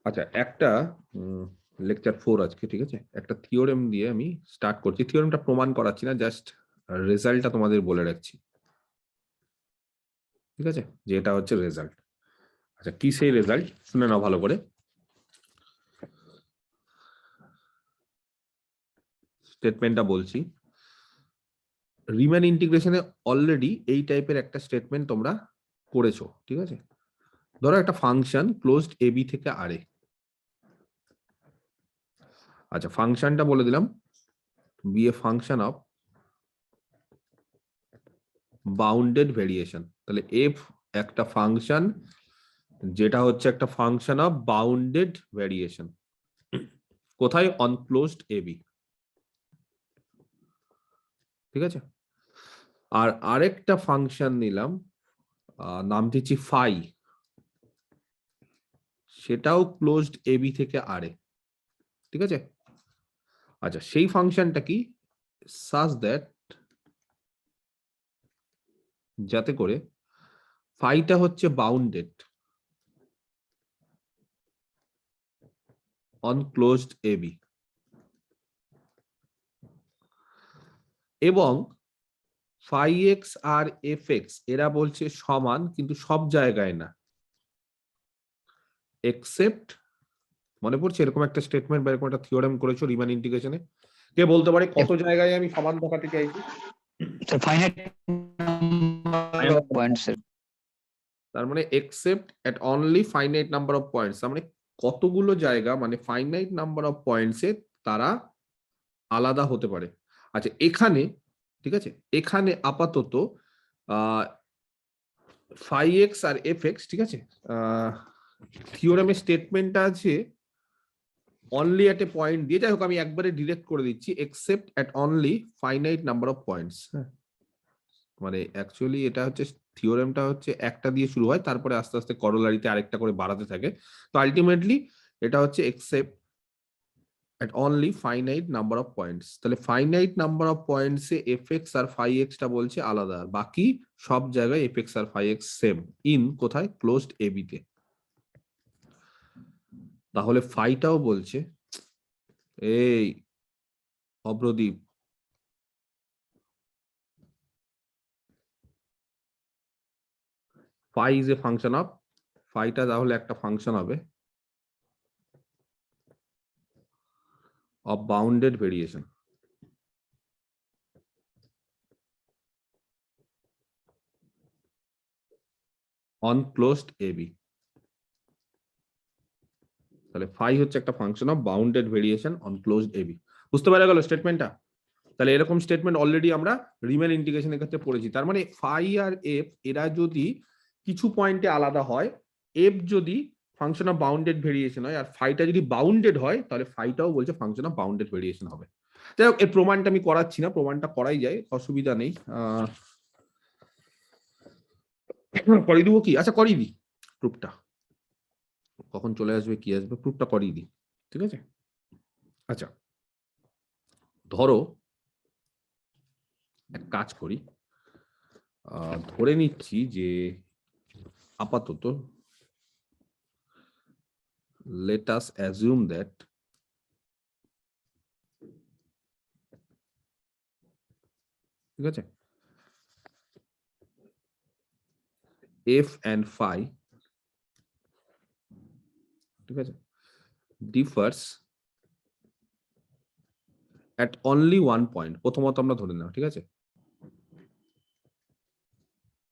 আচ্ছা, একটা লেকচার 4 আজকে, ঠিক আছে? একটা থিওরেম দিয়ে আমি স্টার্ট করছি। থিওরেমটা প্রমাণ করাচ্ছি না, জাস্ট রেজাল্টটা তোমাদের বলে রাখছি, ঠিক আছে? যে এটা হচ্ছে রেজাল্ট। আচ্ছা, কি সেই রেজাল্ট শুনে নাও ভালো করে। স্টেটমেন্টটা বলছি। রিমান ইন্টিগ্রেশনে অলরেডি এই টাইপের একটা স্টেটমেন্ট তোমরা করেছো, ঠিক আছে? ধরো একটা ফাংশন ক্লোজড এ বি থেকে আর এ। আচ্ছা, ফাংশনটা বলে দিলাম, be a function of bounded variation. তাহলে এফ একটা ফাংশন যেটা হচ্ছে একটা ফাংশন অফ বাউন্ডেড ভেরিয়েশন। কোথায়? অন ক্লোজড এ বি, ঠিক আছে? আর আরেকটা ফাংশন নিলাম, নাম দিচ্ছি ফাই, সেটাও ক্লোজড এ বি থেকে আর এ, ঠিক আছে? আচ্ছা, সেই ফাংশনটা কি? সাজ দ্যাট, যাতে করে ফাইটা হচ্ছে bounded on closed A B, এবং ফাই এক্স আর এফ এক্স এরা বলছে সমান, কিন্তু সব জায়গায় না, এক্সেপ্ট, মনে পড়ছে এরকম একটা স্টেটমেন্ট বা এরকম একটা থিওরেম করেছো রিমান ইন্টিগ্রেশনে? কে বলতে পারে কত জায়গায় আমি সমান দেখাতে চাইছি? Finite points. তার মানে except at only finite number of points, তার মানে কতগুলো জায়গা, মানে ফাইনাইট নাম্বার অফ পয়েন্টসে তারা আলাদা হতে পারে। আচ্ছা, এখানে, ঠিক আছে, এখানে আপাতত ফাই এক্স আর এফ এক্স, ঠিক আছে, থিওরেমের স্টেটমেন্টটা আছে অনলি এট এ পয়েন্ট দিয়ে। যাই হোক, আমি একবারে ডিরেক্ট করে দিচ্ছি, except at only finite number of points. হ্যাঁ, মানে অ্যাকচুয়ালি এটা হচ্ছে থিওরেমটা হচ্ছে একটা দিয়ে শুরু হয়, তারপরে আস্তে আস্তে করোলারিতে আরেকটা করে বাড়াতে থাকে। তো আলটিমেটলি এটা হচ্ছে except at only finite number of points। তাহলে ফাইনাইট নাম্বার অফ পয়েন্টস এ এফ এক্স আর ফাই এক্সটা বলছে আলাদা, বাকি সব জায়গায় এফ এক্স আর ফাই এক্স সেম। ইন কোথায়? ক্লোজড এ বি তে। তাহলে ফাইটাও বলছে, এই Abhradeep, phi is a function of, ফাইটা তাহলে একটা ফাংশন হবে of bounded variation on closed A B. তাহলে ফাই হচ্ছে একটা function of bounded variation on closed A B. বুঝতে পারা গেল স্টেটমেন্টটা? তাহলে এরকম স্টেটমেন্ট অলরেডি আমরা রিমেন ইন্টিগ্রেশনের ক্ষেত্রে পড়েছি। তার মানে ফাই আর এফ এরা যদি কিছু পয়েন্টে আলাদা হয়, এফ যদি ফাংশন অফ বাউন্ডেড ভেরিয়েশন হয় আর ফাইটা যদি বাউন্ডেড হয়, তাহলে ফাইটাও বলছে ফাংশন অফ বাউন্ডেড ভেরিয়েশন হবে। যাই হোক, এর প্রমাণটা আমি করাচ্ছি না, প্রমাণটা করাই যায়, অসুবিধা নেই। করিয়ে দিব কি? আচ্ছা, করিয়ে দিই প্রুফটা। কখন চলে আসবে কি আসবে, প্রুফটা করিয়ে দিই, ঠিক আছে? আচ্ছা, ধরো এক কাজ করি, ধরে নিচ্ছি যে আপাতত let us assume that ঠিক আছে, f and phi, ঠিক আছে, differs at only one point। প্রথমত আমরা ধরে নিলাম, ঠিক আছে,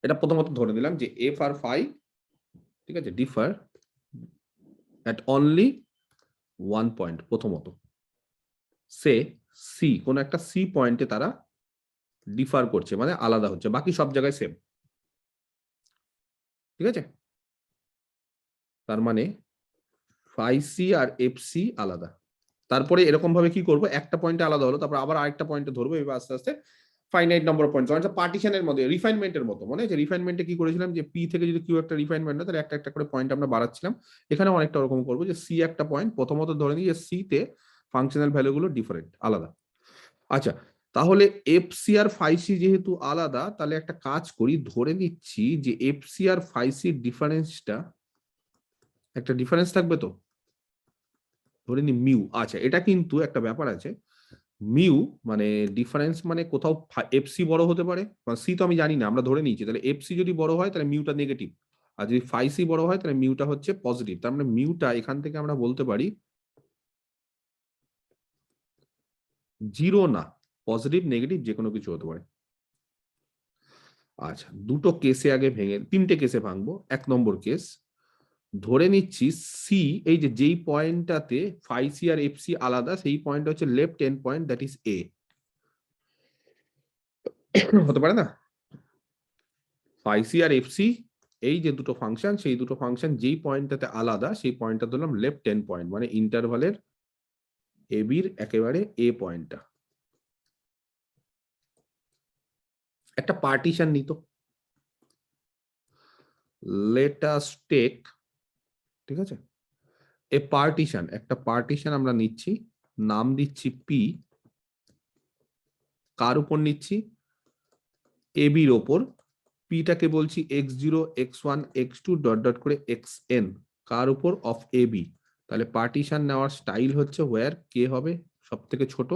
এটা প্রথমত ধরে নিলাম যে f আর phi, ঠিক আছে, differ at only one point। প্রথমত সে সি, কোন একটা সি পয়েন্টে তারা ডিফার করছে, মানে আলাদা হচ্ছে, বাকি সব জায়গায় সেম, ঠিক আছে? তার মানে ফাই সি আর এফ সি আলাদা। তারপরে এরকম ভাবে কি করব, একটা পয়েন্টে আলাদা হলো, তারপর আবার আরেকটা পয়েন্টে ধরবো, এবার আস্তে আস্তে ফাইনাইট নাম্বার অফ পয়েন্টস, মানে পার্টিশনের মধ্যে রিফাইনমেন্টের মতো। মনে আছে রিফাইনমেন্টে কি করেছিলাম, যে পি থেকে যদি কিউ একটা রিফাইনমেন্ট হয়, তাহলে একটা একটা করে পয়েন্ট আমরা বাড়াচ্ছিলাম। এখানে অনেকটা ওরকম করবো, যে সি একটা পয়েন্ট, প্রথমত ধরে নিই যে সি তে ফাংশনাল ভ্যালুগুলো ডিফারেন্ট, আলাদা। আচ্ছা, তাহলে এফ সি আর ফাই সি যেহেতু আলাদা, তাহলে একটা কাজ করি, ধরে নিচ্ছি যে এফ সি আর ফাই সির ডিফারেন্সটা, একটা ডিফারেন্স থাকবে তো, ধরে নি মিউ। আচ্ছা, এটা কিন্তু একটা ব্যাপার আছে, মিউ মানে ডিফারেন্স মানে কোথাও এফসি বড় হতে পারে, সি তো আমি জানি না, আমরা ধরে নিয়েছি তাহলে এফসি যদি বড় হয় তাহলে মিউটা নেগেটিভ, আর যদি ফাই সি বড় হয় তাহলে মিউটা হচ্ছে পজিটিভ। তার মানে মিউটা এখান থেকে আমরা বলতে পারি জিরো না, পজিটিভ নেগেটিভ যে কোনো কিছু হতে পারে। আচ্ছা, দুটো কেসে আগে ভেঙে, তিনটে কেসে ভাঙবো। এক নম্বর কেস, ধরে নিচ্ছি সি, এই যে যেই পয়েন্টটাতে ফাই সি আর এফ সি আলাদা, সেই পয়েন্টটা হচ্ছে left end point, that is a. হতে পারে না, ফাই সি আর এফ সি এই যে দুটো ফাংশন, সেই দুটো ফাংশন যেই পয়েন্টটাতে আলাদা, সেই পয়েন্টটা ধরলাম লেফট 10 পয়েন্ট, মানে ইন্টারভালের এ বির একেবারে এ পয়েন্টটা। একটা পার্টিশন নিত, লেট আস টেক, ঠিক আছে, এ পার্টিশন, একটা পার্টিশন আমরা নিচ্ছি, নাম দিচ্ছি পি, কার উপর নিচ্ছি, এ বির ওপর, পিটাকে বলছি x0 x1 x2 dot dot করে xn, কার উপর, অফ এ বি। তাহলে পার্টিশন নেওয়ার স্টাইল হচ্ছে ওয়্যার কে হবে সব থেকে ছোট,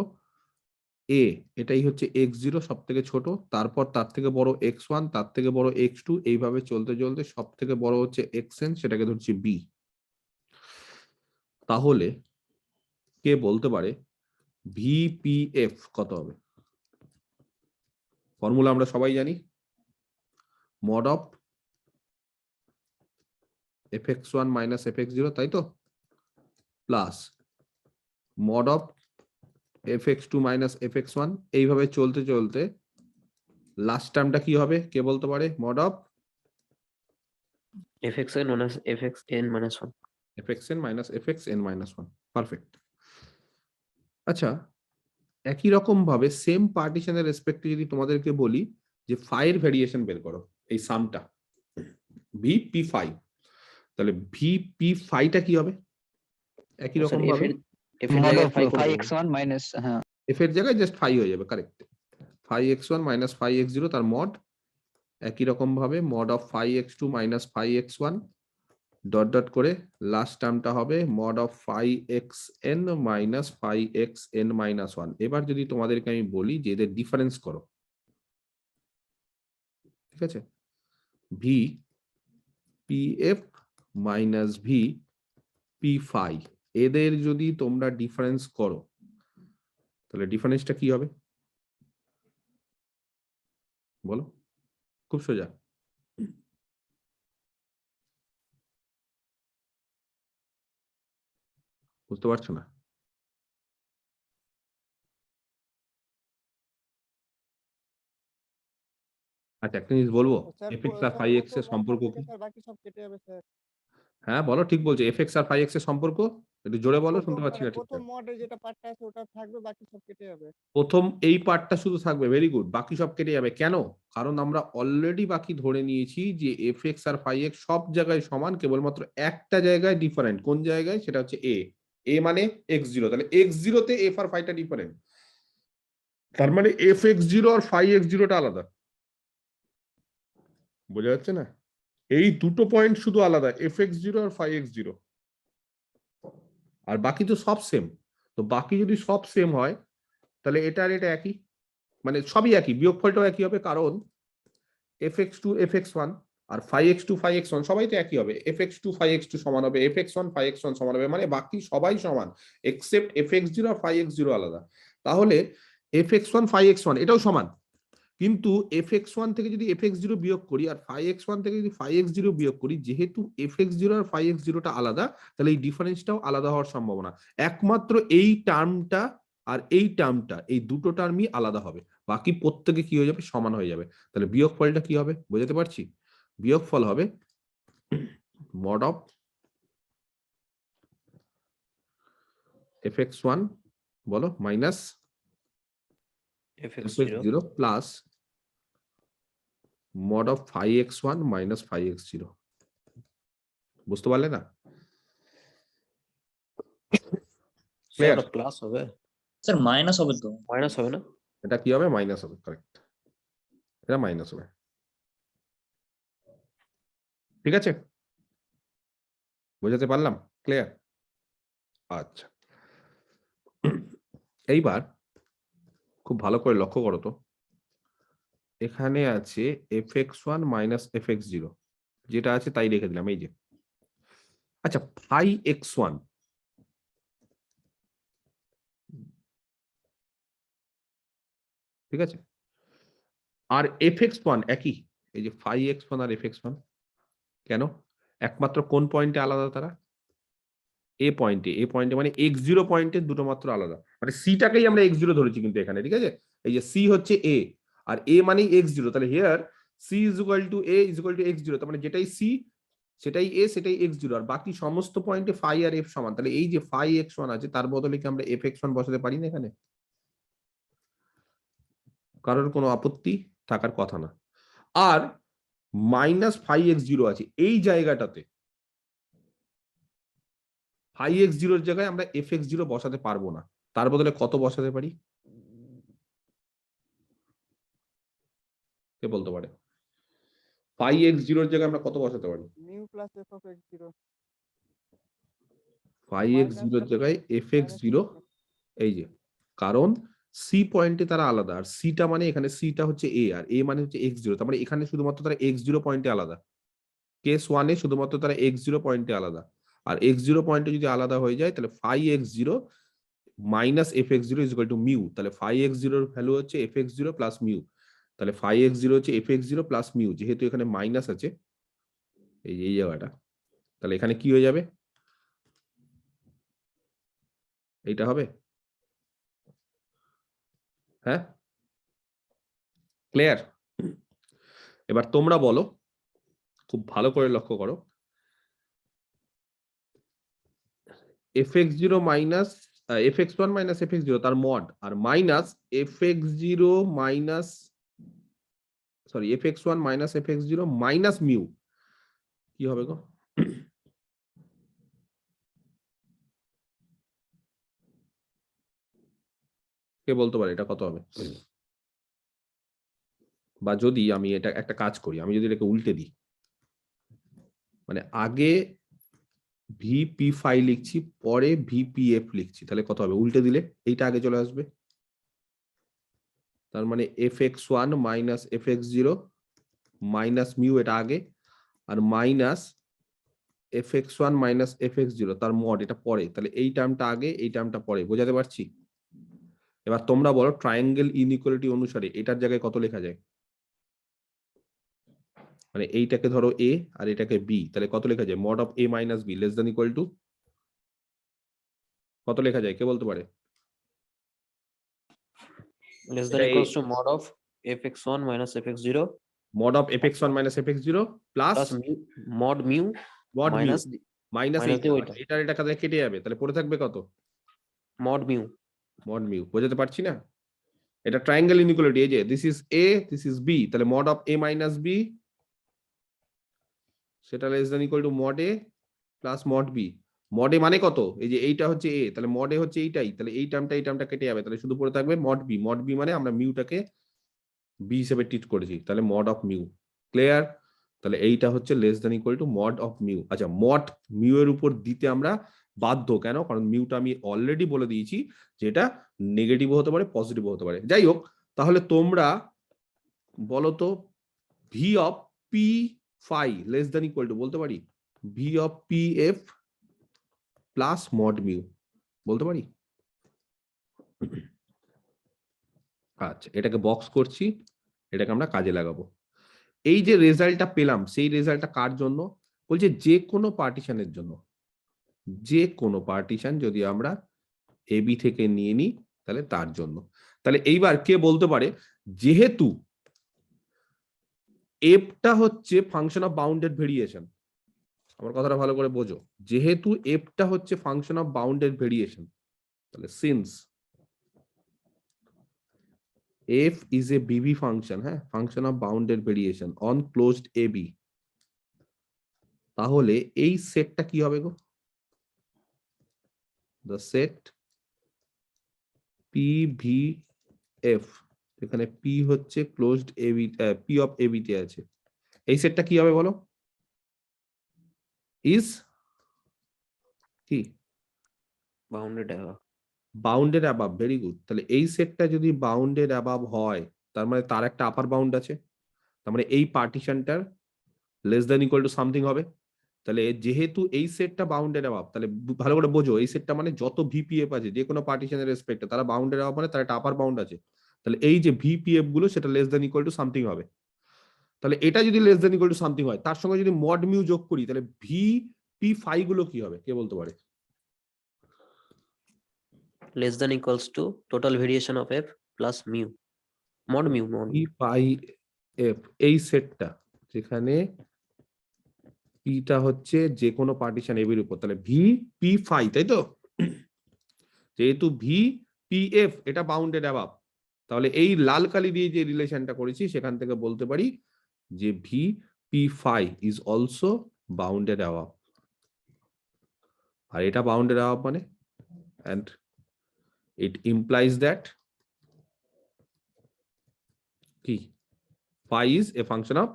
এ, এটাই হচ্ছে x0 সব থেকে ছোট, তারপর তার থেকে বড় x1, তার থেকে বড় x2, এইভাবে চলতে চলতে সব থেকে বড় হচ্ছে xn, সেটাকে ধরছি বি। তাহলে কে বলতে পারে ভিপিএফ কত হবে? ফর্মুলা আমরা সবাই জানি, mod of fx1 minus fx0, তাই তো, plus mod of fx2 minus fx1, এইভাবে চলতে চলতে লাস্ট টার্মটা কি হবে কে বলতে পারে? Mod of fxn minus fxn minus 1. fxn minus fxn minus 1। Perfect. আচ্ছা, একই রকম ভাবে সেম পার্টিশনের রেসপেক্টে যদি তোমাদেরকে বলি যে ফাইয়ের ভেরিয়েশন বের করো, এই সামটা ভি পি ফাই, তাহলে ভি পি ফাইটা কি হবে? একই রকম ভাবে f এর mod জায়গায় of phi করে phi দেবো। x1 minus এফ এর জায়গায় জাস্ট ফাই হয়ে যাবে, correct, phi x one minus phi x zero তার মড, একই রকম ভাবে mod of phi x two minus phi x one dot dot করে লাস্ট টার্মটা হবে mod of phi x N minus phi x N minus one. এবার যদি তোমাদেরকে আমি বলি যে এদের ডিফারেন্স করো, ঠিক আছে, V P F minus V P phi, এদের যদি তোমরা ডিফারেন্স করো তাহলে ডিফারেন্সটা কি হবে বলো? খুব সোজা, বুঝতে পারছো না? আচ্ছা, একটা জিনিস বলবো, এফ এক্স আর ফাই এক্স এর সম্পর্ক কি? বাকি সব কেটে যাবে স্যার। হ্যাঁ বলো, ঠিক বলছো, এফ এক্স আর ফাই এক্স এর সম্পর্ক একটু জোরে বলো, শুনতে পাচ্ছি না প্রথম ঠিকঠাক। মডেল যেটা পার্টটা আছে ওটা থাকবে, বাকি সব কেটে যাবে। প্রথম এই পার্টটা শুধু থাকবে, ভেরি গুড, বাকি সব কেটে যাবে। কেন? কারণ আমরা অলরেডি বাকি ধরে নিয়েছি যে এফ এক্স আর ফাই এক্স সব জায়গায় সমান, কেবলমাত্র একটা জায়গায় ডিফারেন্ট। কোন জায়গায়? সেটা হচ্ছে এ, এ মানে এক্স জিরো, তাহলে এক্স জিরোতে এফ আর ফাইটা ডিফারেন্ট, তার মানে এফ এক্স জিরো আর ফাই এক্স জিরোটা আলাদা। বোঝা যাচ্ছে না? এই দুটো পয়েন্ট শুধু আলাদা, এফ এক্স জিরো আর ফাই এক্স জিরো, আর বাকি তো সব সেম। তো বাকি যদি সব সেম হয় তাহলে এটা আর এটা একই, মানে সবই একই, বিয়োগফলটাও একই হবে, কারণ F X two F X one আর phi x two phi x one সবাই তো একই হবে, F X two phi x two সমান হবে, F X one phi x one সমান হবে, মানে বাকি সবাই সমান এক্সেপ্ট এফ এক্স জিরো আর ফাই এক্স জিরো আলাদা। তাহলে F X one phi x one এটাও সমান, কিন্তু এফ এক্স ওয়ান থেকে যদি এফ এক্স জিরো বিয়োগ করি আর ফাই এক্স ওয়ান থেকে যদি ফাই এক্স জিরো বিয়োগ করি, যেহেতু এফ এক্স জিরো আর ফাই এক্স জিরোটা আলাদা, তাহলে এই ডিফারেন্সটাও আলাদা হওয়ার সম্ভাবনা। একমাত্র এই টার্মটা আর এই টার্মটা, এই দুটো টার্মই আলাদা হবে, বাকি প্রত্যেকে কি হয়ে যাবে? সমান হয়ে যাবে। তাহলে বিয়োগফলটা কি হবে বোঝাতে পারছি? বিয়োগফল হবে mod of F X one বলো minus F X fx0 zero plus mod of phi x one minus phi x zero. বুঝতে পারলে না? স্যার প্লাস হবে, স্যার মাইনাস হবে তো। মাইনাস হবে না? এটা কি হবে? মাইনাস হবে, কারেক্ট, এটা মাইনাস হবে। ঠিক আছে, বোঝাতে পারলাম? ক্লিয়ার? আচ্ছা, এইবার খুব ভালো করে লক্ষ্য করো তো, এখানে আছে fx1 মাইনাস fx0, যেটা আছে তাই রেখে দিলাম এই যে। আচ্ছা, ফাই x1 ঠিক আছে, আর fx1 একই, এই যে ফাই x1 আর fx1, কেন? একমাত্র কোন পয়েন্টে আলাদা তারা? এ পয়েন্টে মানে x0 পয়েন্টে দুটো মাত্র আলাদা, মানে সিটাকেই আমরা x0 ধরেছি কিন্তু এখানে, ঠিক আছে? এই যে সি হচ্ছে এ, আর এ মানেই x0, তাহলে here C is equal to A is equal to x0, তার মানে যেটাই সি সেটাই এ সেটাই x0, আর বাকি সমস্ত পয়েন্টে ফাই আর এফ সমান, তাহলে এই যে ফাই x1 আছে তার বদলে কি আমরা fx1 বসাতে পারি না এখানে? কারোর কোনো আপত্তি থাকার কথা না। আর মাইনাস ফাই x0 আছে এই জায়গাটাতে, ফাই x0 এর জায়গায় আমরা fx0 বসাতে পারবো না, তার বদলে কত বসাতে পারি? কে বলতে পারে? ফাই x0 এর জায়গায় আমরা কত বসাতে পারি? Mu plus F of X zero phi minus x0 এর জায়গায় fx0, এই যে, কারণ সি পয়েন্টে তারা আলাদা, আর সিটা মানে এখানে সিটা হচ্ছে এ আর এ মানে হচ্ছে x0, তার মানে এখানে শুধুমাত্র তারা x0 পয়েন্টে আলাদা, কেস ওয়ানে শুধুমাত্র তারা x0 পয়েন্টে আলাদা, আর x0 পয়েন্টে যদি আলাদা হয়ে যায় তাহলে phi x0 minus fx0 is equal to mu, তাহলে ফাই x0 এর ভ্যালু হচ্ছে fx0 প্লাস মিউ, তাহলে ফাই x0 হচ্ছে fx0 প্লাস মিউ, যেহেতু এখানে মাইনাস আছে এই যে এই জায়গাটা, তাহলে এখানে কি হয়ে যাবে? এইটা হবে, হ্যাঁ ক্লিয়ার? এবার তোমরা বলো, খুব ভালো করে লক্ষ্য করো, fx0 minus fx1 minus fx0 তার মড, আর minus fx0 minus sorry fx1 minus fx0 minus mu, কি হবে গো? কে বলতে পারে এটা কত হবে? বা যদি আমি এটা একটা কাজ করি, আমি যদি এটাকে উল্টে দিই, মানে আগে ভিপি ফাই লিখছি পরে ভিপিএফ লিখছি, তাহলে কত হবে উল্টে দিলে? এইটা আগে চলে আসবে, তার মানে fx1 minus fx0 minus mu এটা আগে, আর মাইনাস fx1 মাইনাস fx0 তার মড এটা পরে, তাহলে এই টার্মটা আগে এই টার্মটা পরে, বোঝাতে পারছি? এবার তোমরা বলো ট্রায়াঙ্গেল ইনইকুয়ালিটি অনুসারে এটার জায়গায় কত লেখা যায়? মানে এইটাকে ধরো এ আর এটাকে বি, তাহলে কত লেখা যায়? Mod of A minus B less than equal to কত লেখা যায়, কে বলতে পারে? less than এটা equals to mod of fx1 minus fx0 mod of fx1 minus fx0 plus plus mu mod mu mod mu minus minus minus the ওইটা এটা এটা কাছে কেটে যাবে, তাহলে পড়ে থাকবে কত? mod mu মড মিউ, বোঝাতে পারছি না? এটা ট্রায়াঙ্গেল ইনইকুয়ালিটি, এই যে this is A this is B, তাহলে mod of A minus B সেটা less than equal to mod A plus mod B. Mod A মানে কত? এই যে এইটা হচ্ছে এ, তাহলে মড এ হচ্ছে এইটাই, তাহলে এই টার্মটা কেটে যাবে, তাহলে শুধু পড়ে থাকবে মড বি। মড বি মানে আমরা মিউটাকে বি হিসেবে ট্রিট করেছি, তাহলে মড অফ মিউ। ক্লিয়ার? তাহলে এইটা হচ্ছে less than equal to mod of mu. আচ্ছা, মড মিউ এর উপর দিতে আমরা বাধ্য, কেন? কারণ মিউটা আমি অলরেডি বলে দিয়েছি যে এটা নেগেটিভ হতে পারে পজিটিভ হতে পারে। যাই হোক, তাহলে তোমরা বলো তো V of P phi less than equal to বলতে পারি V of P F plus mod mu, বলতে পারি? আচ্ছা, এটাকে বক্স করছি, এটাকে আমরা কাজে লাগাবো। এই যে রেজাল্টটা পেলাম সেই রেজাল্টটা কার জন্য? বলছে যে কোনো পার্টিশনের জন্য, যে কোনো পার্টিশন যদি আমরা এবি থেকে নিয়ে নিই তাহলে তার জন্য। তাহলে এইবার কে বলতে পারে যেহেতু এফটা হচ্ছে ফাংশন অফ বাউন্ডেড ভেরিয়েশন, আমার কথাটা ভালো করে বোঝো, যেহেতু এফটা হচ্ছে ফাংশন অফ বাউন্ডেড ভেরিয়েশন, তাহলে since f is a BB function, হ্যাঁ, function of bounded variation on closed AB, তাহলে এই সেটটা কি হবে গো? the set PVF, এখানে P হচ্ছে closed AB, P of AB তে আছে, এই সেটটা কি হবে বলো? is কি? bounded bounded above, very good. তাহলে এই সেটটা যদি বাউন্ডেড অ্যাবাভ হয়, তার মানে তার একটা আপার বাউন্ড আছে, তার মানে এই পার্টিশনটার less than equal to something হবে। তাহলে যেহেতু এই সেটটা বাউন্ডেড অ্যাবাভ, তাহলে ভালো করে বোঝো, এই সেটটা মানে যত ভিপিএফ আছে যে কোনো পার্টিশনের রেসপেক্টে তারা বাউন্ডেড অ্যাবাভ, মানে তার একটা আপার বাউন্ড আছে। তাহলে এই যে ভিপিএফ গুলো সেটা less than equal to something হবে। তাহলে এটা যদি less than equal to something হয়, তার সঙ্গে যদি মড মিউ যোগ করি, তাহলে ভি পি ফাই গুলো কি হবে, কে বলতে পারে? less than equals to total variation of f plus mu, mod mu. P pi F, এই সেটটা যেখানে পিটা হচ্ছে যে কোনো পার্টিশন এবির উপর, তাহলে ভি পি ফাই, তাই তো? যেহেতু ভি পি এফ এটা বাউন্ডেড অ্যাবাভ, তাহলে এই লাল কালি দিয়ে যে রিলেশনটা করেছি সেখান থেকে বলতে পারি যে V P phi is also bounded above. আর এটা বাউন্ডেড অ্যাবাভ মানে, and it implies that কি phi is a function of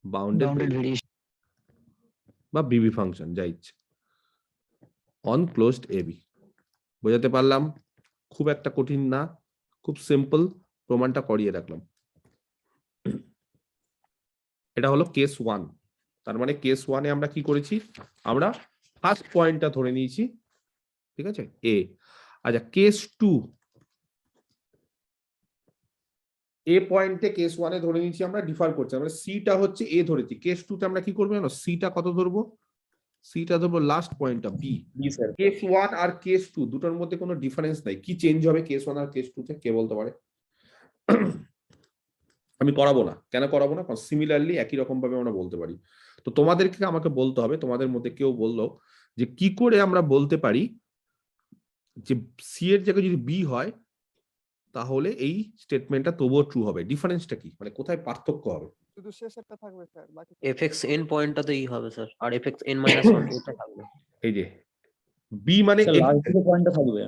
bounded variation. বা বিবি ফাংশন, যা ইচ্ছে, অন ক্লোজড এবি। বোঝাতে পারলাম? খুব একটা কঠিন না, খুব সিম্পল, প্রমাণটা করিয়ে রাখলাম। এটা হলো কেস 1। তার মানে কেস 1-এ আমরা কি করেছি, আমরা ফার্স্ট পয়েন্টটা ধরে নিয়েছি, ঠিক আছে, এ। আচ্ছা, কেস 2, এ পয়েন্টে কেস 1-এ ধরে নিয়েছি আমরা ডিফার করছি, আমরা সিটা হচ্ছে এ ধরেছি। কেস 2-তে আমরা কি করবো জানো, সিটা কত ধরবো? সিটা ধরবো লাস্ট পয়েন্টটা বি। কেস 1 আর কেস 2 দুটোর মধ্যে কোনো ডিফারেন্স নাই। কি চেঞ্জ হবে কেস 1 আর কেস 2-তে, কে বলতে পারে? আমি করাবো না, কেন করাবো না, কারণ সিমিলারলি একই রকম ভাবে আমরা বলতে পারি। তো তোমাদেরকে আমাকে বলতে হবে, তোমাদের মধ্যে কেউ বললো যে কি করে আমরা বলতে পারি যে সি এর জায়গায় যদি বি হয় তাহলে এই স্টেটমেন্টটা তবুও ট্রু হবে। ডিফারেন্সটা কি, মানে কোথায় পার্থক্য হবে? শুধু শেষেরটা থাকবে স্যার, বাকি fx n পয়েন্টটাতে ই হবে স্যার, আর fx n minus 1 এটা থাকবে। এই যে বি মানে স্যার লাস্ট দুটো পয়েন্টটা থাকবে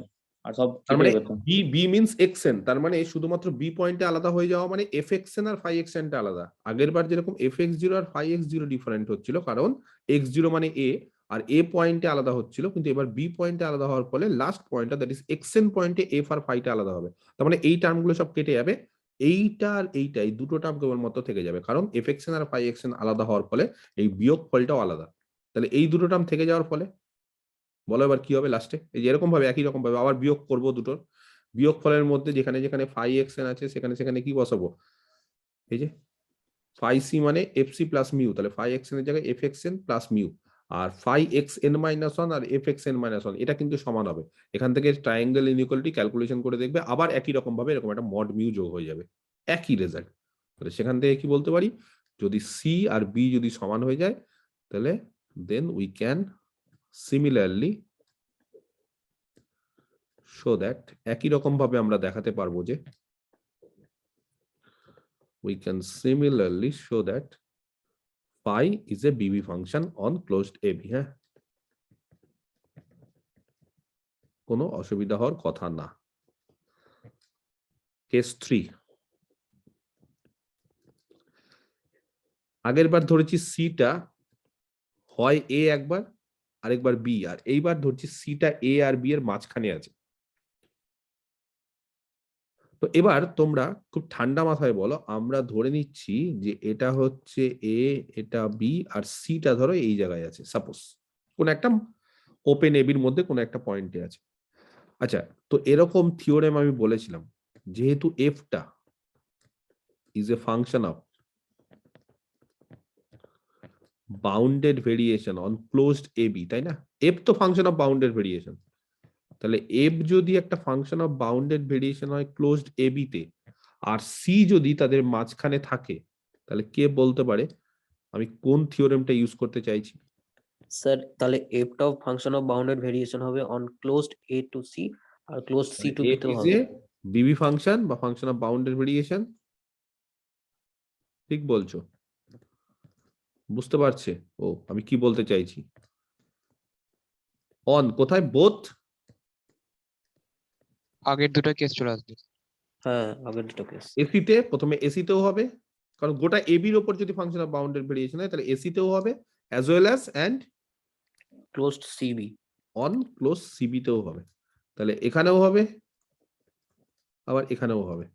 আর সব তার কেটে মানে যাবে তো। বি মিন্স এক্সএন, তার মানে শুধুমাত্র বি পয়েন্টে আলাদা হয়ে যাওয়া মানে এফ এক্সএন আর ফাই এক্সএনটা আলাদা। আগের বার যেরকম এফ এক্স জিরো আর ফাই এক্স জিরো ডিফারেন্ট হচ্ছিল, কারণ এক্স জিরো মানে এ আর এ পয়েন্টে আলাদা হচ্ছিল, কিন্তু এবার বি পয়েন্টে আলাদা হওয়ার ফলে লাস্ট পয়েন্টটা, দ্যাট ইজ এক্সএন পয়েন্টে এফ আর ফাইটা আলাদা হবে। তার মানে এই টার্মগুলো সব কেটে যাবে, এইটা আর এইটা, এই দুটো টার্ম কেবলমাত্র থেকে যাবে, কারণ এফ এক্সএন আর ফাই এক্সএন আলাদা হওয়ার ফলে এই বিয়োগ ফলটাও আলাদা। তাহলে এই দুটো টার্ম থেকে যাওয়ার ফলে বলো এবার কি হবে লাস্টে, এই যে এরকম ভাবে একই রকম ভাবে আবার বিয়োগ করব দুটোর, বিয়োগ ফলের মধ্যে যেখানে যেখানে ফাই এক্সএন আছে সেখানে সেখানে কি বসাবো, এই যে ফাই সি মানে এফ সি প্লাস মিউ, তাহলে ফাই এক্সএন এর জায়গায় এফ এক্সএন প্লাস মিউ, আর phi x N minus one আর F X N minus one, এটা কিন্তু সমান হবে। এখান থেকে ট্রায়াঙ্গেল ইনইকুয়ালিটি ক্যালকুলেশন করে দেখবে, আবার একই রকম ভাবে এরকম একটা মড মিউ যোগ হয়ে যাবে, একই রেজাল্ট। তাহলে সেখান থেকে কি বলতে পারি, যদি সি আর বি যদি সমান হয়ে যায়, তাহলে then we can similarly show that, একই রকম ভাবে আমরা দেখাতে পারবো যে we can similarly show that phi is a BB function on closed AB। হ্যাঁ, কোনো অসুবিধা হওয়ার কথা না। কেস 3, আগের বার ধরেছি সিটা হয় এ একবার আরেকবার বি, আর এইবার ধরছি সিটা এ আর বি এর মাঝখানে আছে। তো এবার তোমরা খুব ঠান্ডা মাথায় বলো, আমরা ধরে নিচ্ছি যে এটা হচ্ছে এ, এটা বি, আর সিটা ধরো এই জায়গায় আছে, সাপোজ কোন একটা ওপেন এবির মধ্যে কোন একটা পয়েন্টে আছে। আচ্ছা, তো এরকম থিওরেম আমি বলেছিলাম, যেহেতু এফটা is a function of bounded variation on closed A B, তাই না? এফ তো ফাংশন অফ বাউন্ডেড ভেরিয়েশন, তাহলে এফ যদি একটা ফাংশন অফ বাউন্ডেড ভেরিয়েশন হয় ক্লোজড এবি তে, আর সি যদি তাদের মাঝখানে থাকে, তাহলে কে বলতে পারে আমি কোন থিওরেমটা ইউজ করতে চাইছি? স্যার তাহলে fটা of function of bounded variation হবে on closed a to c আর ক্লোজড c টু b তেও হবে। বিবি ফাংশন বা ফাংশন অফ বাউন্ডেড ভেরিয়েশন, ঠিক বলছো? বুঝতে পারছে ও আমি কি বলতে চাইছি? অন কোথায়, বোথ আগের দুটো কেস চলে আসবে। হ্যাঁ, আগের দুটো কেস। এসিতে, প্রথমে এসিতেও হবে, কারণ গোটা এবির উপর যদি ফাংশন অফ বাউন্ডেড ভেরিয়েশন হয় তাহলে এসিতেও হবে, as well as and closed cb on close CB তেও হবে, তাহলে এখানেও হবে আবার এখানেও হবে,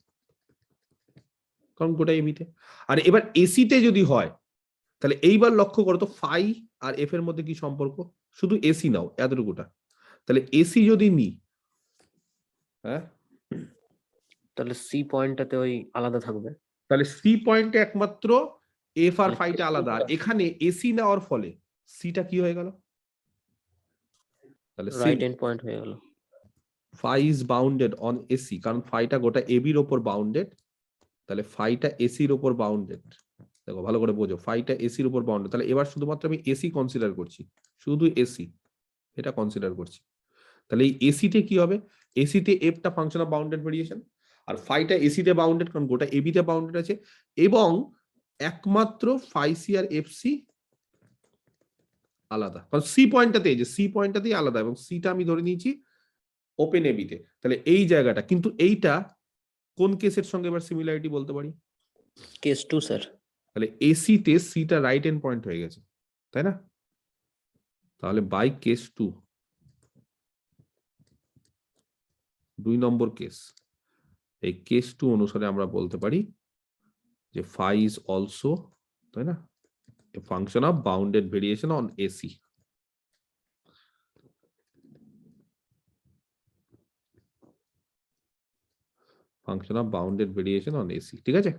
কারণ গোটা এবিতে। আর এবার এসিতে যদি হয় তাহলে এইবার লক্ষ্য করো তো ফাই আর এফ এর মধ্যে কি সম্পর্ক, শুধু এসি নাও এতটুকুটা, তাহলে এসি যদি নি, হ্যাঁ তাহলে সি পয়েন্টটাতে ওই আলাদা থাকবে। তাহলে সি পয়েন্টে একমাত্র এফ আর তাহলে ফাইটা আলাদা, আর এখানে এসি নেওয়ার ফলে সিটা কি হয়ে গেল, তাহলে রাইট এন্ড পয়েন্ট হয়ে গেল। Phi is bounded on AC, কারণ ফাইটা গোটা এবির ওপর বাউন্ডেড, তাহলে ফাইটা এসির ওপর বাউন্ডেড। দেখো ভালো করে বোঝো, ফাইটা এসির উপর বাউন্ডেড, তাহলে এবার শুধুমাত্র আমি এসি কনসিডার করছি, শুধু এসি এটা কনসিডার করছি। তাহলে এই এসিতে কি হবে, এসিতে এফটা ফাংশন অফ বাউন্ডেড ভেরিয়েশন, আর ফাইটা এসিতে বাউন্ডেড কারণ গোটা এবিতে বাউন্ডেড আছে, এবং একমাত্র ফাই সি আর এফ সি আলাদা, কারণ সি পয়েন্টটাতে, এই যে সি পয়েন্টটাতেই আলাদা, এবং সিটা আমি ধরে নিয়েছি ওপেন এবিতে, তাহলে এই জায়গাটা কিন্তু এইটা কোন কেসের সঙ্গে এবার সিমিলারিটি বলতে পারি, কেস 2 স্যার। তাহলে এসিতে সিটা রাইট এন্ড পয়েন্ট হয়ে গেছে, তাই না? তাহলে বাই কেস 2, 2 নম্বর কেস, এই কেস 2 অনুসারে আমরা বলতে পারি যে ফাই ইজ অলসো, তাই না, a function of bounded variation on A C. Function of bounded variation on A C, ঠিক আছে?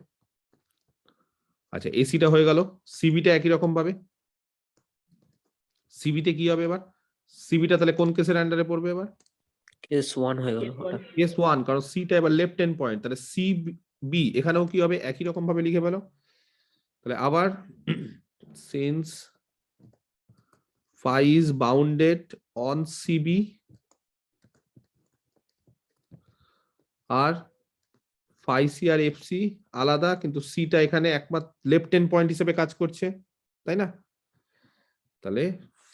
আচ্ছা এসিটা হয়ে গেল, সিবিটা একই রকম ভাবে, সিবিতে কি হবে এবার, সিবিটা তাহলে কোন কেসের আন্ডারে পড়বে এবার, কেস 1 হয়ে গেল ওটা। কেস 1, কারণ সিটা এবার লেফট হ্যান্ড পয়েন্ট, তাহলে সি বি এখানেও কি হবে, একই রকম ভাবে লিখে ফেলো। তাহলে আবার since phi is bounded on CB আর ফাই সি আর এফ সি আলাদা, কিন্তু সিটা এখানে একমাত্র লেফট হ্যান্ড পয়েন্ট হিসেবে কাজ করছে, তাই না? তাহলে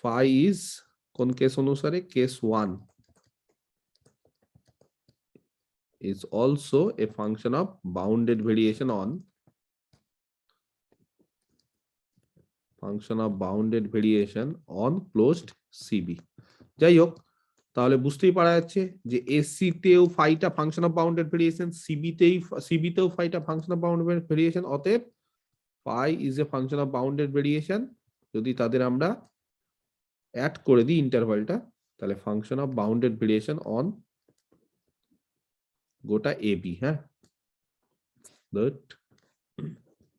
ফাই ইজ কোন কেস অনুসারে, case 1 is also a function of bounded variation on closed CB. যাই হোক, তাহলে বুঝতেই পারা যাচ্ছে যে এসি তেও ফাইটা ফাংশন অফ বাউন্ডেড ভেরিয়েশন, সিবিতেও ফাইটা ফাংশন অফ বাউন্ডেড ভেরিয়েশন, অতএব phi is a function of bounded variation. যদি তাদের আমরা অ্যাড করে দিই ইন্টারভালটা, তাহলে function of bounded variation on গোটা এবি, হ্যাঁ, that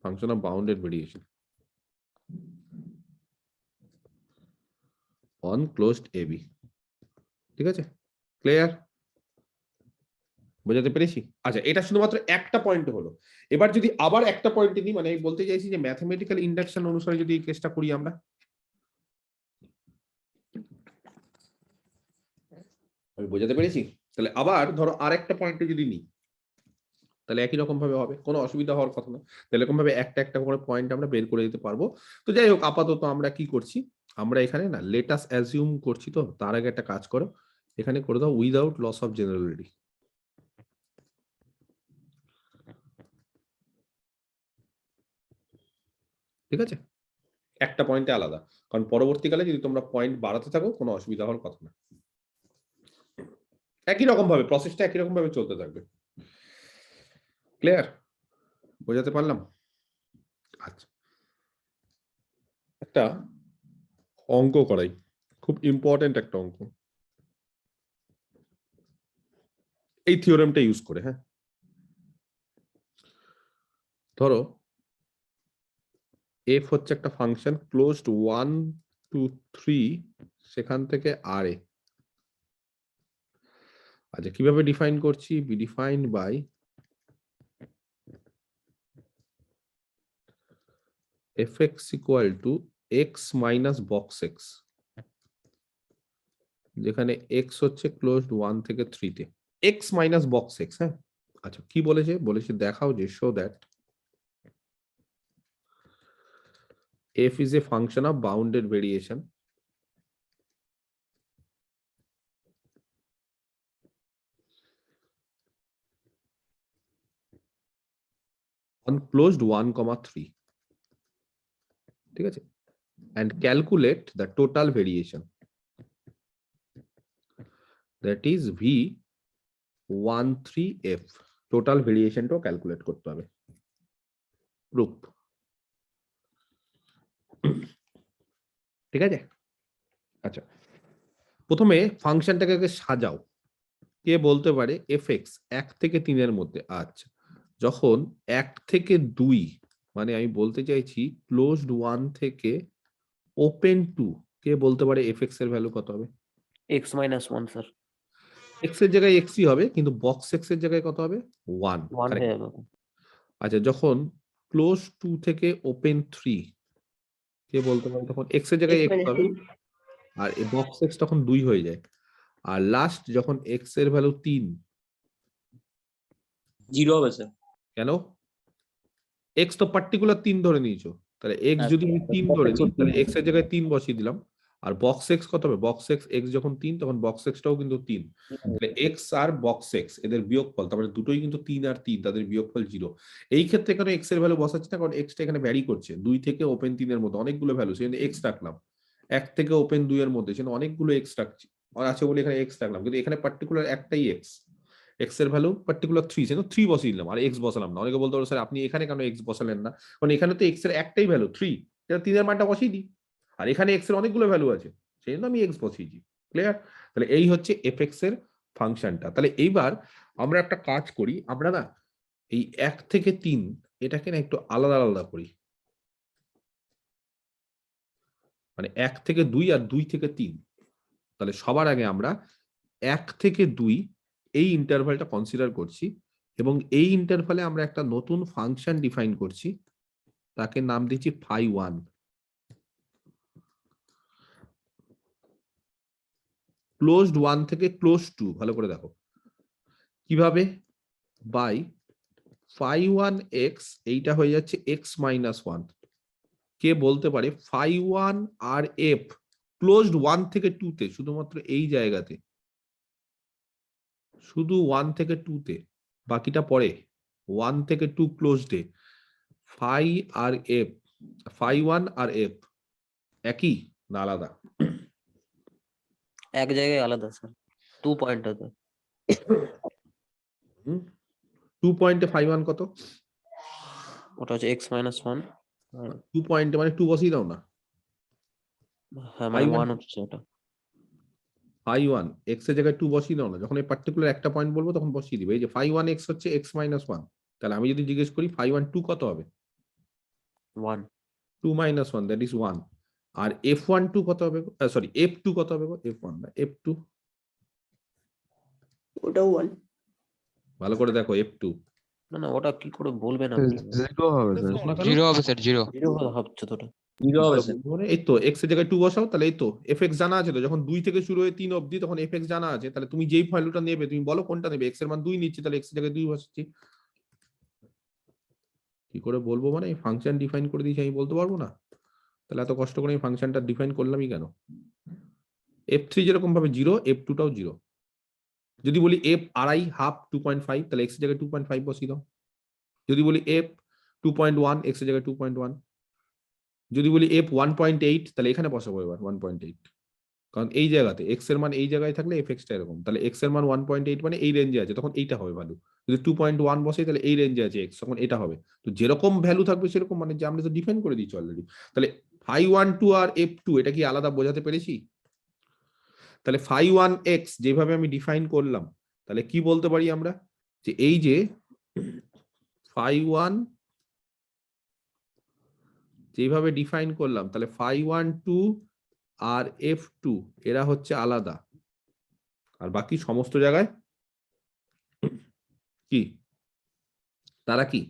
function of bounded variation on closed AB, ঠিক আছে? ক্লিয়ার, বোঝাতে পেরেছি? আচ্ছা এটা শুধুমাত্র একটা পয়েন্ট হলো, এবার যদি আবার একটা পয়েন্টে নিই, মানে আমি বলতে চাইছি যে ম্যাথমেটিক্যাল ইন্ডাকশন অনুসারে যদি এই কেসটা করি আমরা, আমি বোঝাতে পেরেছি? তাহলে আবার ধরো আরেকটা পয়েন্টে যদি নিই, তাহলে একই রকম ভাবে হবে, কোনো অসুবিধা হওয়ার কথা না। তাহলে এরকম ভাবে একটা একটা করে পয়েন্ট আমরা বের করে দিতে পারবো। তো যাই হোক, আপাতত আমরা কি করছি, আমরা এখানে না লেটাস অ্যাজিউম করছি, তো তার আগে একটা কাজ করো, এখানে করে দাও উইদাউট লস অফ জেনারেলিটি। ঠিক আছে, একটা পয়েন্টে আলাদা, কারণ পরবর্তীকালে যদি তোমরা পয়েন্ট বাড়াতে থাকো কোনো অসুবিধা হওয়ার কথা না। একই রকম ভাবে প্রসেসটা একই রকম ভাবে চলতে থাকবে। ক্লিয়ার, বোঝাতে পারলাম? আচ্ছা একটা অঙ্ক করাই, খুব ইম্পর্টেন্ট একটা অঙ্ক, এই থিওরেমটা ইউজ করে। হ্যাঁ, ধরো এফ হচ্ছে একটা ফাংশন ক্লোজড 1 2 3, সেখান থেকে আর এ। আচ্ছা কিভাবে ডিফাইন করছি, B defined by fx equal to x minus box x, যেখানে x হচ্ছে ক্লোজড 1 থেকে 3 তে, x minus box x। হ্যাঁ, আচ্ছা কি বলেছে, বলেছে দেখাও যে show that f is a function of bounded variation on closed 1, 3, ঠিক আছে, and calculate the total variation that is V13F। Total ভেরিয়েশনটাও ক্যালকুলেট করতে হবে। প্রুফ, ঠিক আছে? আচ্ছা, প্রথমে ফাংশনটাকে আগে সাজাও। কে বলতে পারে fx 1 থেকে 3 এর মধ্যে? আচ্ছা, যখন 1 থেকে 2, মানে আমি বলতে চাইছি ক্লোজড 1 থেকে ওপেন 2, কে বলতে পারে fx এর ভ্যালু কত হবে? x minus 1 স্যার, x এর জায়গায় x ই হবে, কিন্তু বক্স x এর জায়গায় কত হবে? 1। 1 হয়ে যাবে। আচ্ছা, যখন ক্লোজ 2 থেকে ওপেন 3, কে বলতে পারে তখন x এর জায়গায় x হবে, আর এই বক্স x তখন 2 হয়ে যায়। আর লাস্ট যখন x এর ভ্যালু 3, 0 হবে স্যার। কেন? x তো পার্টিকুলার 3 ধরে নিয়েছো, তাহলে x হ্যাঁ, যদি আমি 3 box ধরে x নিই, ও তাহলে 3 x এর জায়গায় 3 বসিয়ে দিলাম। আর বক্স x কত হবে? বক্স x যখন 3, তখন বক্স x টাও কিন্তু 3। তাহলে x আর বক্স x এদের বিয়োগফল, তার মানে দুটোই কিন্তু 3 আর 3, তাদের বিয়োগফল 0। এই ক্ষেত্রে কেন x এর ভ্যালু বসাচ্ছি না? কারণ x টা এখানে ভ্যারি করছে, 2 থেকে ওপেন 3 এর মধ্যে অনেকগুলো ভ্যালু, সেখানে x রাখলাম। 1 থেকে ওপেন 2 এর মধ্যে সেখানে অনেকগুলো x রাখছি, আছে বলে এখানে x রাখলাম, কিন্তু এখানে পার্টিকুলার একটাই x। x এর ভ্যালু পার্টিকুলার 3, সেজন্য 3 বসিয়ে দিলাম আর x বসালাম না। অনেকে বলতে পারো স্যার আপনি এখানে কেন x বসালেন না? কারণ এখানে তো x এর একটাই ভ্যালু 3, এটা 3 এর মানটা বসিয়ে দিই। আর এখানে x এর অনেকগুলো ভ্যালু আছে, সেই জন্য আমি x বসিয়েছি। ক্লিয়ার? তাহলে এই হচ্ছে fx এর ফাংশনটা। তাহলে এইবার আমরা একটা কাজ করি, আমরা না এই 1 থেকে 3 এটাকে না একটু আলাদা আলাদা করি। মানে 1 থেকে 2 আর 2 থেকে 3। তাহলে সবার আগে আমরা 1 থেকে 2 এই ইন্টারভ্যালটা কনসিডার করছি, এবং এই ইন্টারভ্যালে আমরা একটা নতুন ফাংশন ডিফাইন করছি, তাকে নাম দিচ্ছি phi1। ক্লোজড 1 থেকে ক্লোজ 2, ভালো করে দেখো কিভাবে। বাই phi1x, এইটা হয়ে যাচ্ছে x minus 1। কে বলতে পারে phi1 আর f ক্লোজড 1 থেকে 2 তে, শুধুমাত্র এই জায়গাতে, শুধু 1 থেকে 2 তে, বাকিটা পরে 1 থেকে 2 ক্লোজডে phi আর f, phi1 আর f একই না আলাদা? এক জায়গায় আলাদা স্যার, 2 পয়েন্টটাতে। 2 পয়েন্টে phi1 কত? ওটা হচ্ছে x minus 1। 2 পয়েন্টে মানে 2 বসিয়ে দাও না। হ্যাঁ, মানে phi1 1 হচ্ছে ওটা। phi1 x এর জায়গায় 2 বসিয়ে দাও না, যখন এই পার্টিকুলার একটা পয়েন্ট বলবো তখন বসিয়ে দিবে। এই যে phi1x হচ্ছে x minus 1, তাহলে আমি যদি জিজ্ঞেস করি phi1 2 কত হবে? 1 2 minus 1, that is 1। R f12 কত হবে? সরি, f2 কত হবে? f1 না f2, ওটাও 1। ভালো করে দেখো f2। না না, ওটা কি করে বলবেন আপনি? 0 হবে স্যার। না কেন? 0 হবে স্যার, 0। 0 হচ্ছে তো ওটা। 0 হবে স্যার। মানে এই তো x এর জায়গায় 2 বসাও, তাহলে এই তো fx জানা আছে তো, যখন 2 থেকে শুরু হয়ে 3 অবধি তখন fx জানা আছে, তাহলে তুমি যেই ভ্যালুটা নেবে তুমি বলো কোনটা নেবে। x এর মান 2 নিচ্ছি, তাহলে x এর জায়গায় 2 বসাচ্ছি। কি করে বলবো? মানে এই ফাংশন ডিফাইন করে দিয়েছি, আমি বলতে পারবো না? তাহলে এত কষ্ট করে এই ফাংশনটা ডিফাইন করলামই কেন? f3 যেরকম ভাবে 0, f2 টাও 0। যদি বলি f আড়াই হাফ 2.5, তাহলে x এর জায়গায় 2.5 বসিয়ে দাও। যদি বলি f 2.1, x এর জায়গায় 2.1। যদি বলি f 1.8, তাহলে এখানে বসাবো এবার 1.8, কারণ এই জায়গাতে x এর মান এই জায়গায় থাকলে fx টা এরকম, তাহলে x এর মান 1.8 মানে এই রেঞ্জে আছে, তখন এইটা হবে ভ্যালু। যদি 2.1 বসাই তাহলে এই রেঞ্জে আছে x, তখন এটা হবে। তো যেরকম ভ্যালু থাকবে সেরকম, মানে যে আমরা তো ডিফাইন করে দিচ্ছি অলরেডি। তাহলে phi12 আর f2 এটা কি আলাদা বোঝাতে পেরেছি? তাহলে phi1x যেভাবে আমি ডিফাইন করলাম, তাহলে কি বলতে পারি আমরা, যে এই যে phi1 যেভাবে ডিফাইন করলাম, তাহলে phi12 আর f2 এরা হচ্ছে আলাদা, আর বাকি সমস্ত জায়গায় কি তারা কি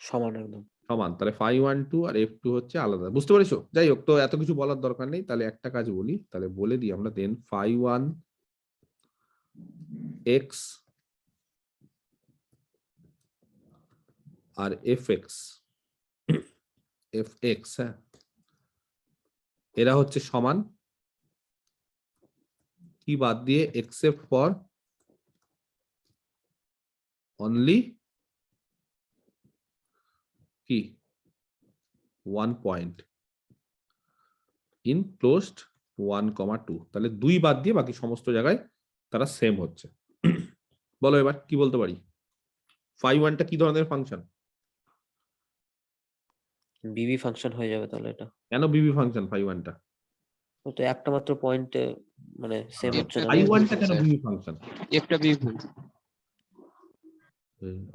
সমান একদম। সমান। তাহলে phi12 আর f2 হচ্ছে আলাদা। বুঝতে পেরেছো? যাই হোক, তো এত কিছু বলার দরকার নেই। তাহলে একটা কাজ বলি, তাহলে বলে দিই আমরা, দেন phi1x আর fx, হ্যাঁ, এরা হচ্ছে সমান কি বাদ দিয়ে? except for only কি 1 point in closed 1, 2। তাহলে 2 বাদ দিয়ে বাকি সমস্ত জায়গায় তারা সেম হচ্ছে। বলো এবার কি বলতে পারি, ফাই ওয়ানটা কি ধরনের ফাংশন? বিবি ফাংশন হয়ে যাবে তাহলে এটা। কেন বিবি ফাংশন ফাই ওয়ানটা? ও তো একটা মাত্র পয়েন্টে মানে সেম F হচ্ছে না। ফাই BB ওয়ানটা কেন function, বিবি ফাংশন? F টা BB function।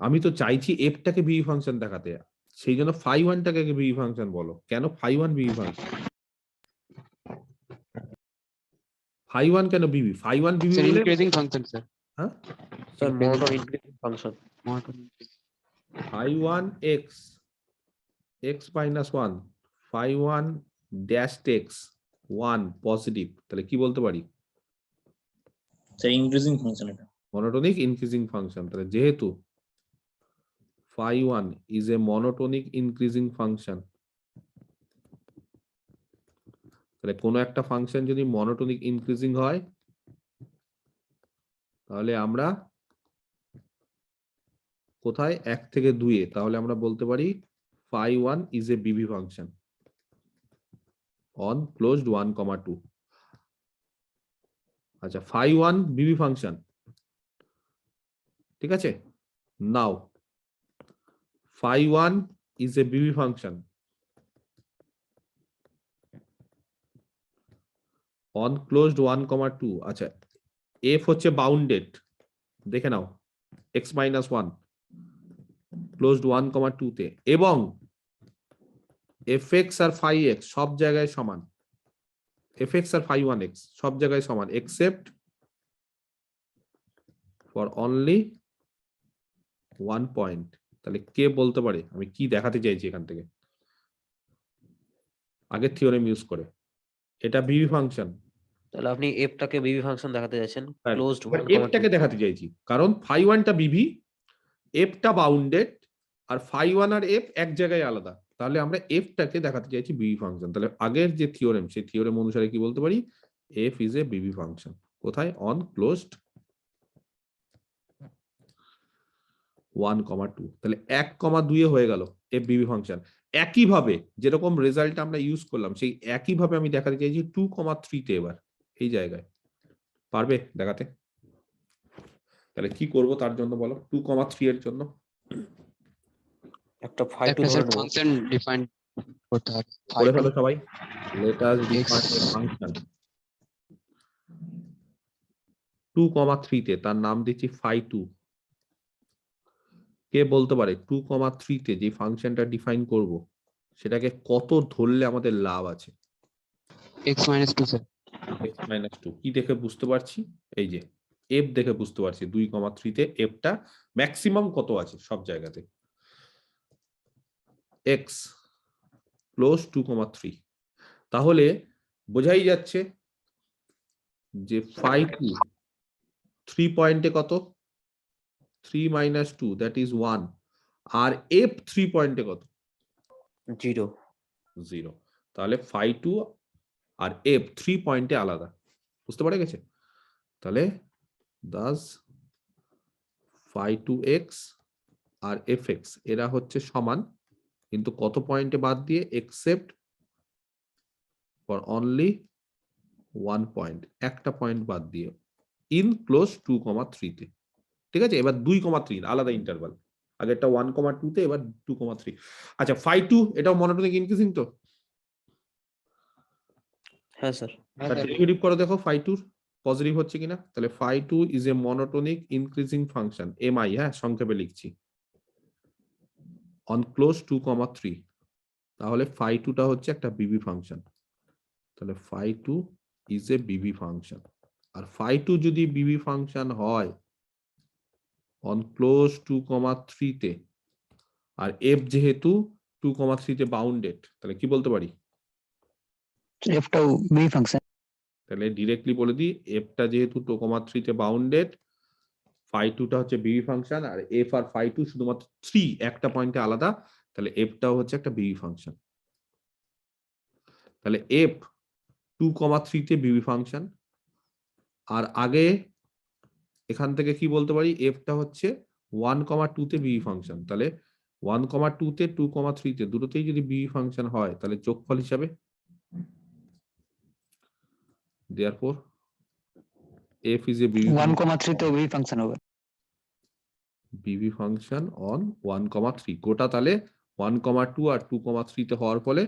আমি তো চাইছি এফটাকে বিবি ফাংশন দেখাতে, সেই জন্য ফাই ওয়ানটাকে বিবি ফাংশন বলো। কেন phi one BV function? Phi one কেন BV? Phi one BV Sir, বলে increasing function, sir। হ্যাঁ, sir Increasing monotone function। Increasing function. Monotone increasing। Phi one x x minus one, phi one dash x one positive, তাহলে কি বলতে পারি? Sir increasing function এটা। Monotonic increasing function. তাহলে যেহেতু phi 1 is a monotonic increasing function, তাহলে কোনো একটা ফাংশন যদি মনোটোনিক ইনক্রিজিং হয় তাহলে আমরা কোথায় 1 থেকে 2 এ, তাহলে আমরা বলতে পারি phi 1 is a BB function on closed 1, 2। আচ্ছা, phi 1 BB ফাংশন, ঠিক আছে। নাও phi 1 is a BB function on closed 1, 2। আচ্ছা, f হচ্ছে বাউন্ডেড, দেখে নাও x minus 1 closed 1, 2 তে, এবং fx আর phi x সব জায়গায় সমান, fx আর phi 1x সব জায়গায় সমান except for only one point। তাহলে কে বলতে পারে আমি কি দেখাতে চাইছি এখান থেকে আগের থিওরেম ইউজ করে? এটা বিবি ফাংশন, তাহলে আপনি এফটাকে বিবি ফাংশন দেখাতে যাচ্ছেন ক্লোজড এফটাকে দেখাতে চাইছি কারণ phi 1টা বিবি, এফটা বাউন্ডেড, আর phi 1 আর f এক জায়গায় আলাদা, তাহলে আমরা এফটাকে দেখাতে চাইছি বিবি ফাংশন। তাহলে আগের যে থিওরেম সেই থিওরেম অনুসারে কি বলতে পারি? f is a Bibi function. কোথায়? On closed 1, 2। তাহলে 1, 2 এ হয়ে গেল এফ বিবি ফাংশন। একইভাবে যেরকম রেজাল্ট আমরা ইউজ করলাম সেই একইভাবে আমি দেখাতে চাইছি 2, 3 তে। এবার এই জায়গায় পারবে দেখাতে? তাহলে কি করব তার জন্য বলো, 2, 3 এর জন্য একটা ফাই টু একটা ধরে স্যার নেব। ফাংশন ডিফাইন করতে হবে। করে ফেলো সবাই। Let us define a function 2, 3 তে, তার নাম দিচ্ছি phi 2। কে বলতে পারে 2, 3 তে যে ফাংশনটা ডিফাইন করব সেটাকে কত ধরলে আমাদের লাভ আছে? x minus 2, sir. x minus 2 কি দেখে বুঝতে পারছি? এই যে f দেখে বুঝতে পারছি 2, 3 তে fটা ম্যাক্সিমাম কত আছে সব জায়গাতে, x ক্লোজ 2, 3। তাহলে বোঝাই যাচ্ছে যে phi 2 3 পয়েন্টে কত? 3 minus 2 that is 1, R f 3 পয়েন্টে কত? 0। 0। তাহলে phi 2 আর f 3 পয়েন্টে আলাদা, বুঝতে পারা গেছে? তাহলে দাস phi 2x আর fx এরা হচ্ছে সমান, কিন্তু কত পয়েন্টে বাদ দিয়ে? except for only one point, একটা পয়েন্ট বাদ দিয়ে, in close 2, 3 তে। ঠিক আছে, এবার 2, 3 আলাদা ইন্টারভাল, আগেরটা 1, 2 তে, এবার 2, 3। আচ্ছা, phi 2 এটাও মনোটোনিক ইনক্রিজিং তো? হ্যাঁ স্যার। ডেরিভেটিভ করে দেখো phi 2 পজিটিভ হচ্ছে কিনা। তাহলে phi 2 is a monotonic increasing function, mi, হ্যাঁ সংক্ষেপে লিখছি, অন ক্লোজ 2, 3। তাহলে phi 2 টা হচ্ছে একটা বিবি ফাংশন। তাহলে phi 2 is a Bibi function. R phi 2 যদি বিবি ফাংশন হয় অন ক্লোজ 2, 3 তে, আর f যেহেতু 2, 3 তে বাউন্ডেড, তাহলে কি বলতে পারি? এফটাও বিবি ফাংশন। তাহলে ডিরেক্টলি বলে দিই, এফটা যেহেতু 2, 3 তে বাউন্ডেড, phi 2 টা হচ্ছে বিবি ফাংশন, আর f আর phi 2 শুধুমাত্র 3 একটা পয়েন্টে আলাদা, তাহলে এফটাও হচ্ছে একটা বিবি ফাংশন। তাহলে f 2, 3 তে বিবি ফাংশন, আর আগে এখান থেকে কি বলতে পারি? এফটা হচ্ছে 1, 2 তে বিবি ফাংশন। তাহলে 1, 2 তে, 2, 3 তে দুটোতেই যদি বিবি ফাংশন হয় তাহলে যোগফল হিসাবে therefore f is a BB 1,3 তো B ফাংশন হবে। BB ফাংশন অন 1,3 গোটা তাহলে 1,2 আর 2,3 তে হওয়ার ফলে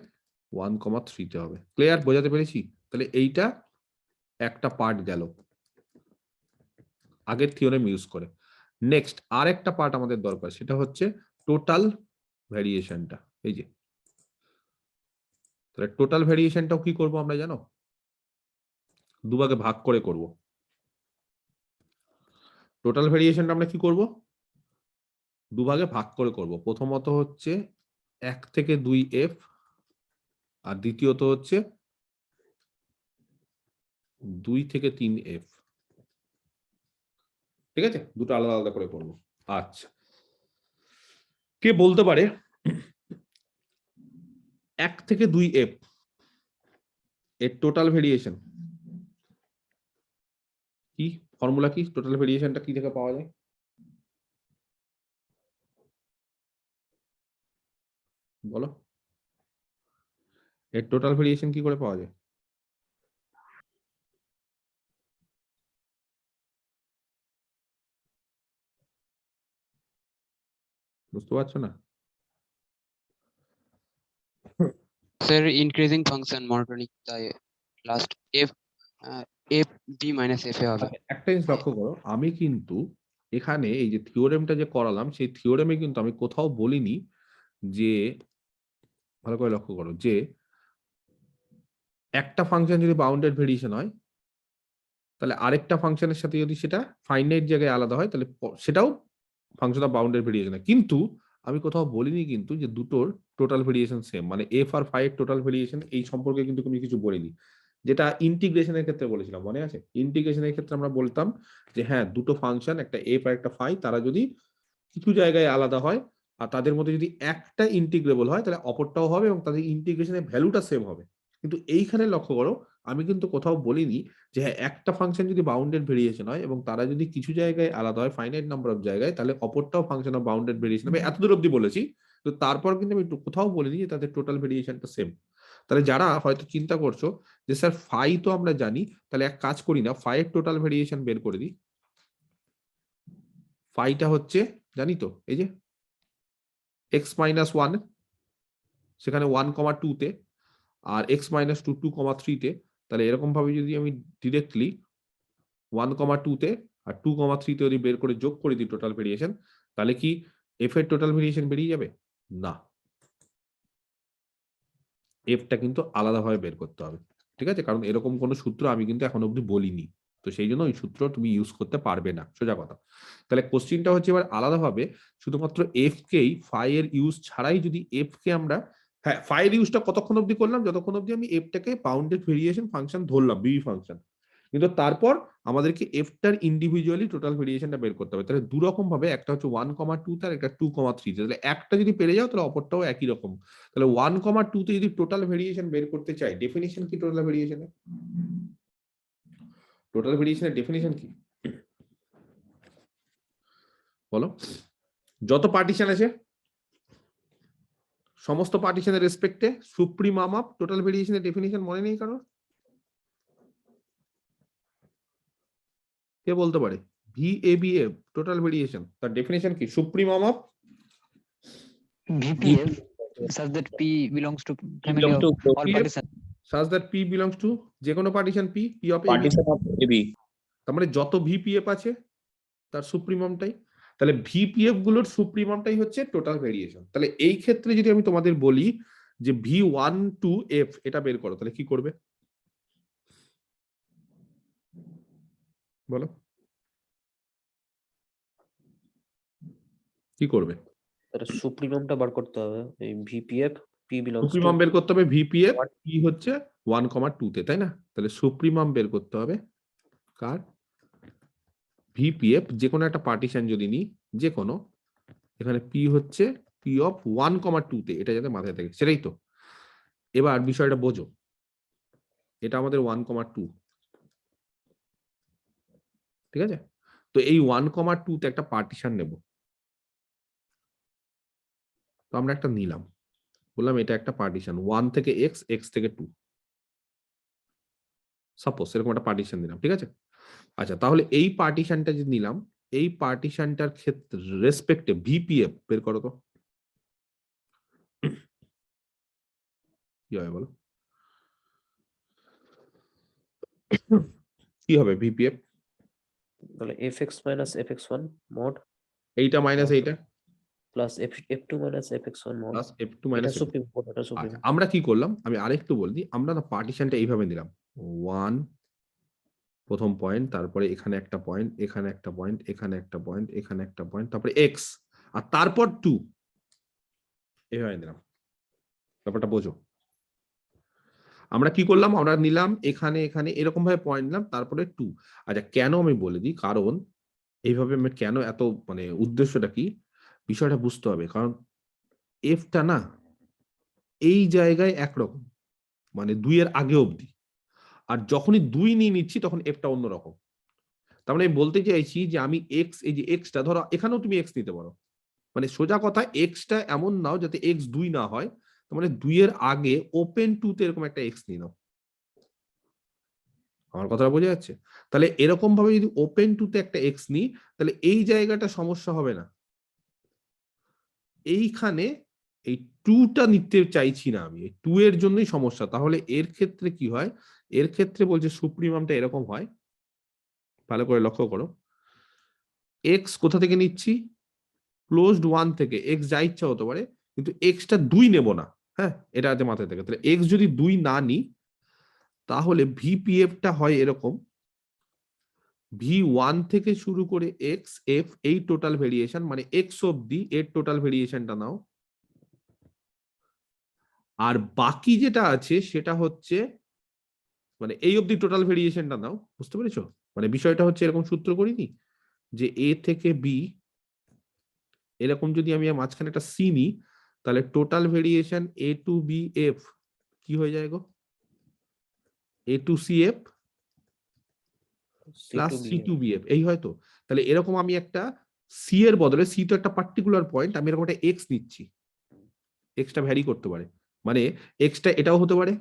1,3 তে হবে। ক্লিয়ার, বোঝাতে পেরেছি? তাহলে এইটা একটা পার্ট গেল আগের থিওরেম ইউজ করে। নেক্সট আর একটা পার্ট আমাদের দরকার, সেটা হচ্ছে টোটাল ভ্যারিয়েশনটা। এই যে তাহলে টোটাল ভ্যারিয়েশনটাও কি করব আমরা জানো? দুভাগে ভাগ করে করব। টোটাল ভ্যারিয়েশনটা আমরা কি করব? দুভাগে ভাগ করে করব। প্রথমত হচ্ছে 1 থেকে 2f আর দ্বিতীয়ত হচ্ছে 2 থেকে 3f। ঠিক আছে, দুটো আলাদা আলাদা করে করব। আচ্ছা, কে বলতে পারে 1 থেকে 2f এর টোটাল ভেরিয়েশন কি? ফর্মুলা কি? টোটাল ভেরিয়েশনটা কি থেকে পাওয়া যায়? বলো, এর টোটাল ভেরিয়েশন কি করে পাওয়া যায়? বুঝতে পারছো না? Sir, increasing function monotonic তাই last f b minus f এ হবে। একটা জিনিস লক্ষ্য করো, আমি কিন্তু এখানে এই যে থিওরেমটা যে করালাম সেই থিওরেমে কিন্তু আমি কোথাও বলিনি যে, ভালো করে লক্ষ্য করো, যে একটা ফাংশন যদি বাউন্ডেড ভেরিয়েশন হয় তাহলে আরেকটা ফাংশনের সাথে যদি সেটা ফাইনাইট জায়গায় আলাদা হয় তাহলে সেটাও ফাংশন অফ বাউন্ডেড ভেরিয়েশন হয়। কিন্তু আমি কোথাও বলিনি কিন্তু যে দুটোর টোটাল ভেরিয়েশন সেম, মানে এফ আর ফাই এর টোটাল ভেরিয়েশন এই সম্পর্কে কিন্তু আমি কিছু বলিনি। যেটা ইন্টিগ্রেশনের ক্ষেত্রে বলেছিলাম, মনে আছে? ইন্টিগ্রেশনের ক্ষেত্রে আমরা বলতাম যে হ্যাঁ, দুটো ফাংশন, একটা এফ আর একটা ফাই, তারা যদি কিছু জায়গায় আলাদা হয় আর তাদের মধ্যে যদি একটা ইন্টিগ্রেবল হয় তাহলে অপরটাও হবে এবং তাদের ইন্টিগ্রেশনের ভ্যালুটা সেম হবে। কিন্তু এইখানে লক্ষ্য করো, আমি কিন্তু কোথাও বলিনি যে হ্যাঁ, একটা ফাংশন যদি বাউন্ডেড ভেরিয়েশন হয় এবং তারা যদি কিছু জায়গায় আলাদা হয়, ফাইনাইট নাম্বার অফ জায়গায়, তাহলে অপরটাও ফাংশন অফ বাউন্ডেড ভেরিয়েশন হবে। এতদূর অব্দি বলেছি, তো তারপর কিন্তু আমি কোথাও বলিনি যে তাদের টোটাল ভেরিয়েশনটা সেম। তাহলে যারা হয়তো চিন্তা করছো যে স্যার ফাই তো আমরা জানি, তাহলে এক কাজ করি না, ফাই এর টোটাল ভেরিয়েশন বের করে দিই। ফাইটা হচ্ছে জানি তো, এই যে x-1 সেখানে 1,2 তে আর x-2 2,3 তে, তাহলে এরকম ভাবে যদি আমি ডিরেক্টলি 1,2 তে আর 2,3 তে যদি বের করে যোগ করে দিই টোটাল ভেরিয়েশন, তাহলে কি f এর টোটাল ভেরিয়েশন বেরিয়ে যাবে? না, এফটা কিন্তু আলাদাভাবে বের করতে হবে। ঠিক আছে, কারণ এরকম কোনো সূত্র আমি কিন্তু এখন অবধি বলিনি, তো সেই জন্য ওই সূত্র তুমি ইউজ করতে পারবে না, সোজা কথা। তাহলে কোশ্চিনটা হচ্ছে এবার আলাদাভাবে শুধুমাত্র এফ কেই, ফাই এর ইউজ ছাড়াই যদি এফ কে আমরা, হ্যাঁ ফাই এর ইউজটা কতক্ষণ অবধি করলাম? যতক্ষণ অবধি আমি এফটাকে বাউন্ডেড ভেরিয়েশন ফাংশন ধরলাম, বিবি ফাংশন। কিন্তু তারপর আমাদেরকে এফটার ইন্ডিভিজুয়ালি টোটাল ভেরিয়েশনটা বের করতে হবে। তাহলে দু রকম ভাবে, একটা হচ্ছে 1,2 তে আর একটা 2,3 তে। তাহলে একটা যদি পেরে যাও তাহলে অপরটাও একই রকম। তাহলে 1,2 তে যদি টোটাল ভেরিয়েশন বের করতে চাই, ডেফিনিশন কি টোটাল ভেরিয়েশনের? টোটাল ভেরিয়েশনের ডেফিনিশন কি বলো? যত পার্টিশন আছে সমস্ত পার্টিশনের রেসপেক্টে সুপ্রিমাম অফ টোটাল ভেরিয়েশনের ডেফিনিশন মনে নেই কারণ? কে বলতে পারে? VABF টোটাল ভেরিয়েশন, তার ডেফিনিশন কি? Supremum of VPF such that P belongs to family belong of to all VPF partitions. such that P belongs to যে কোনো partition P of AB। partition of AB. তার মানে যত VPF আছে তার সুপ্রিমামটাই, তাহলে VPF গুলোর সুপ্রিমামটাই হচ্ছে টোটাল ভেরিয়েশন। তাহলে এই ক্ষেত্রে যদি আমি তোমাদের বলি যে V1 to F এটা বের করো, তাহলে কি করবে বলো? কি করবে? তাহলে সুপ্রিমামটা বার করতে হবে, এই VPF P belongs to supremum বের করতে হবে VPF কি হচ্ছে 1,2 তে, তাই না? তাহলে সুপ্রিমাম বের করতে হবে কার? VPF যে কোনো একটা পার্টিশন যদি নিই, যে কোনো, এখানে P হচ্ছে P অফ 1,2 তে, এটা যাতে মাথায় থাকে, সেটাই তো। এবার বিষয়টা বোঝো, এটা আমাদের 1,2, ঠিক আছে? তো এই 1,2 তে একটা পার্টিশন নেব, তো আমরা একটা নিলাম, বললাম এটা একটা পার্টিশন 1 থেকে x, x থেকে 2, সাপোজ এরকম একটা পার্টিশন দিলাম, ঠিক আছে? আচ্ছা, তাহলে এই পার্টিশনটা যে নিলাম, এই পার্টিশনটার ক্ষেত্রে রেসপেক্টে ভিপিএফ বের করো তো কি হবে বলো, কি হবে ভিপিএফ? তাহলে fx minus fx1 mod এইটা মাইনাস এইটা plus f2 minus fx1 mod। Plus f two এটা মাইনাস। সুপ্রিম কোড, এটা সুপ্রিম। আচ্ছা, আমরা কি করলাম আমি আরেকটু বলে দিই, আমরা না পার্টিশনটা এইভাবে নিলাম, 1 প্রথম পয়েন্ট, তারপরে এখানে একটা পয়েন্ট, এখানে একটা পয়েন্ট, এখানে একটা পয়েন্ট, এখানে একটা পয়েন্ট, তারপরে এক্স, আর তারপর 2 এইভাবে নিলাম। ব্যাপারটা বোঝো? আমরা কি করলাম, আমরা নিলাম এখানে এখানে এরকম ভাবে পয়েন্ট নিলাম, তারপরে 2। আচ্ছা, কেন আমি বলে দিই, কারণ এইভাবে আমি কেন এত মানে উদ্দেশ্যটা কি, বিষয়টা বুঝতে হবে। কারণ এফটা না এই জায়গায় একরকম, মানে 2 এর আগে অবধি, আর যখনই 2 নিয়ে নিচ্ছি তখন এফটা অন্যরকম। তার মানে আমি বলতে চাইছি যে আমি এক্স, এই যে এক্সটা ধরো এখানেও তুমি এক্স নিতে পারো, মানে সোজা কথা এক্সটা এমন নাও যাতে এক্স 2 না হয়, তার মানে 2 এর আগে ওপেন 2 তে এরকম একটা এক্স নিয়ে নাও। আমার কথাটা বোঝা যাচ্ছে? তাহলে এরকম ভাবে যদি ওপেন 2 তে একটা এক্স নিই, তাহলে এই জায়গাটা সমস্যা হবে না, এইখানে এই 2টা নিতে চাইছি না আমি, 2 এর জন্যই সমস্যা। তাহলে এর ক্ষেত্রে কি হয়, এর ক্ষেত্রে বলছে সুপ্রিমামটা এরকম হয়, ভালো করে লক্ষ্য করো, এক্স কোথা থেকে নিচ্ছি, ক্লোজড 1 থেকে, এক্স যা ইচ্ছা হতে পারে, কিন্তু এক্সটা 2 নেব না। হ্যাঁ, এটা আছে মাথায় থাকে। তাহলে এক্স যদি 2 না নিই, তাহলে ভিপিএফটা হয় এরকম, ভি1 থেকে শুরু করে এক্স এফ এই টোটাল ভেরিয়েশন, মানে এক্স অব্দি এর টোটাল ভেরিয়েশনটা নাও, আর বাকি যেটা আছে সেটা হচ্ছে মানে এই অব্দি টোটাল ভেরিয়েশনটা নাও। বুঝতে পেরেছো? মানে বিষয়টা হচ্ছে এরকম সূত্র করিনি যে এ থেকে বি, এরকম যদি আমি মাঝখানে একটা সি নিই, তাহলে total variation A to B F কি হয়ে যায় গো, A to C F plus C to B F, এই হয়তো। তাহলে এরকম আমি একটা সি এর বদলে, সি তো একটা পার্টিকুলার পয়েন্ট, আমি এরকম একটা এক্স নিচ্ছি, এক্সটা ভ্যারি করতে পারে, মানে এক্সটা এটাও হতে পারে,